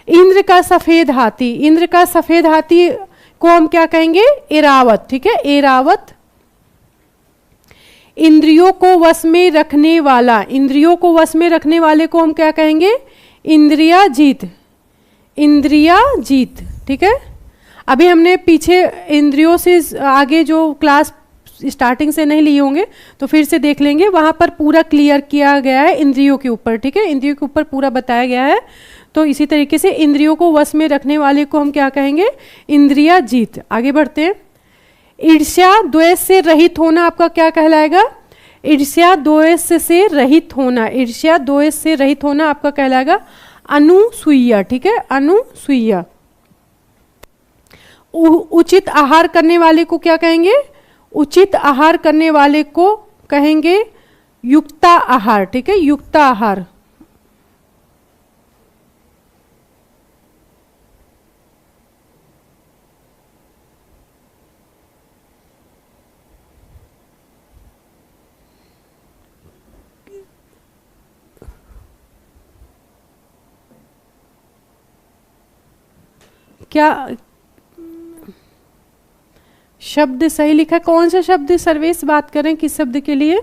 इंद्र का सफेद हाथी, इंद्र का सफेद हाथी को हम क्या कहेंगे? एरावत। ठीक है, एरावत। इंद्रियों को वश में रखने वाला, इंद्रियों को वश में रखने वाले को हम क्या कहेंगे? इंद्रियाजीत, इंद्रियाजीत। ठीक है, अभी हमने पीछे इंद्रियों से आगे जो क्लास स्टार्टिंग से नहीं लिए होंगे तो फिर से देख लेंगे, वहां पर पूरा क्लियर किया गया है इंद्रियों के ऊपर। ठीक है, इंद्रियों के ऊपर पूरा बताया गया है। तो इसी तरीके से इंद्रियों को वश में रखने वाले को हम क्या कहेंगे? इंद्रियाजीत। आगे बढ़ते हैं। ईर्ष्या द्वेष से रहित होना आपका क्या कहलाएगा? ईर्ष्या द्वेष से रहित होना, ईर्ष्या द्वेष से रहित होना आपका कहलाएगा अनुसूया। ठीक है, अनुसूया। उचित आहार करने वाले को क्या कहेंगे? उचित आहार करने वाले को कहेंगे युक्ता आहार। ठीक है, युक्ता आहार। क्या शब्द सही लिखा? कौन सा शब्द सर्वेश बात करें, किस शब्द के लिए?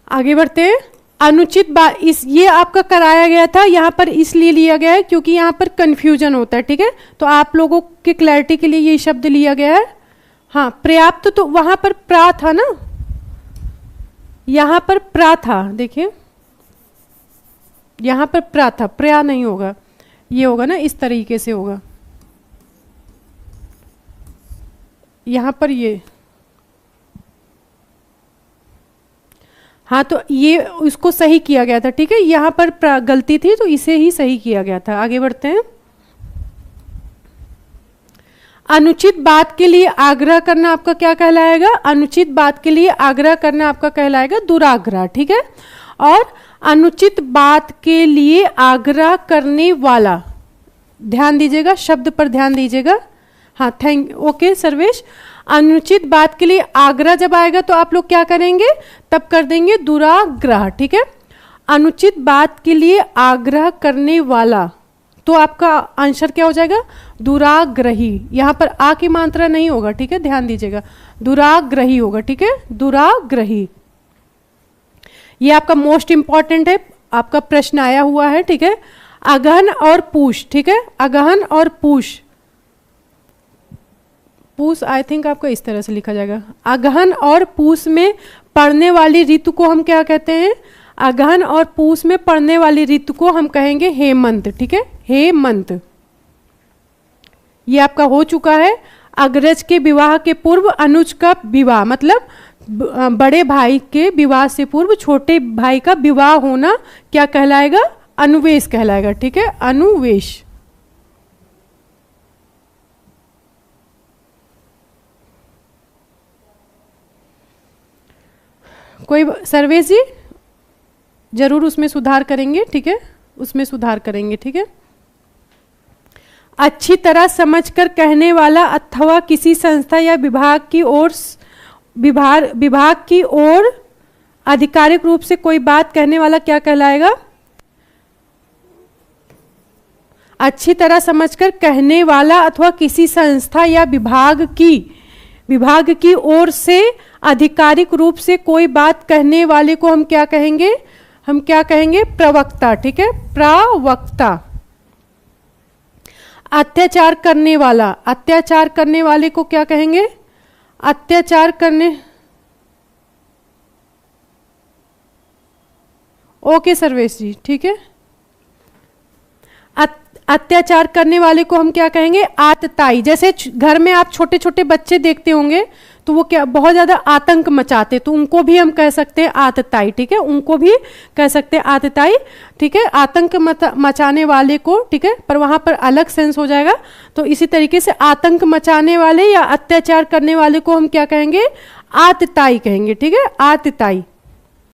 आगे बढ़ते हैं। अनुचित बात, इस ये आपका कराया गया था, यहां पर इसलिए लिया गया है क्योंकि यहां पर कंफ्यूजन होता है। ठीक है, तो आप लोगों के क्लैरिटी के लिए ये शब्द लिया गया है। हाँ, पर्याप्त तो वहां पर प्रा था ना, यहां पर प्रा था। देखिए यहां पर प्रा था, प्रया नहीं होगा, ये होगा ना, इस तरीके से होगा। यहां पर ये, हाँ, तो ये उसको सही किया गया था। ठीक है, यहां पर गलती थी तो इसे ही सही किया गया था। आगे बढ़ते हैं। अनुचित बात के लिए आग्रह करना आपका क्या कहलाएगा? अनुचित बात के लिए आग्रह करना आपका कहलाएगा दुराग्रह। ठीक है, और अनुचित बात के लिए आग्रह करने वाला, ध्यान दीजिएगा, शब्द पर ध्यान दीजिएगा। हाँ, ओके सर्वेश। अनुचित बात के लिए आग्रह जब आएगा तो आप लोग क्या करेंगे? तब कर देंगे दुराग्रह। ठीक है, अनुचित बात के लिए आग्रह करने वाला, तो आपका आंसर क्या हो जाएगा? दुराग्रही। यहां पर आ की मात्रा नहीं होगा। ठीक है, ध्यान दीजिएगा, दुराग्रही होगा। ठीक है, दुराग्रही। ये आपका मोस्ट इंपॉर्टेंट है, आपका प्रश्न आया हुआ है। ठीक है, अगहन और पूष। ठीक है, अगहन और पूष, पूष आई थिंक आपका इस तरह से लिखा जाएगा। अगहन और पूष में पड़ने वाली ऋतु को हम क्या कहते हैं? अगहन और पूष में पड़ने वाली ऋतु को हम कहेंगे हेमंत। ठीक है, हेमंत। ये आपका हो चुका है। अग्रज के विवाह के पूर्व अनुज का विवाह, मतलब बड़े भाई के विवाह से पूर्व छोटे भाई का विवाह होना क्या कहलाएगा? अनुवेश कहलाएगा। ठीक है, अनुवेश। कोई सर्वेश जी जरूर उसमें सुधार करेंगे। ठीक है, उसमें सुधार करेंगे। ठीक है, अच्छी तरह समझकर कहने वाला अथवा किसी संस्था या विभाग की ओर आधिकारिक रूप से कोई बात कहने वाला क्या कहलाएगा? अच्छी तरह समझकर कहने वाला अथवा किसी संस्था या विभाग की ओर से आधिकारिक रूप से कोई बात कहने वाले को हम क्या कहेंगे? हम क्या कहेंगे? प्रवक्ता। ठीक है, प्रवक्ता। अत्याचार करने वाला, अत्याचार करने वाले को क्या कहेंगे? अत्याचार करने, ओके सर्वेश जी, ठीक है। अत्याचार करने वाले को हम क्या कहेंगे? आतताई। जैसे घर में आप छोटे छोटे बच्चे देखते होंगे तो वो क्या बहुत ज्यादा आतंक मचाते, तो उनको भी हम कह सकते हैं आतताई, ठीक है, उनको भी कह सकते हैं आतताई, ठीक है, आतंक मचाने वाले को, ठीक है, पर वहां पर अलग सेंस हो जाएगा। तो इसी तरीके से आतंक मचाने वाले या अत्याचार करने वाले को हम क्या कहेंगे? आतताई कहेंगे, ठीक है, आतताई।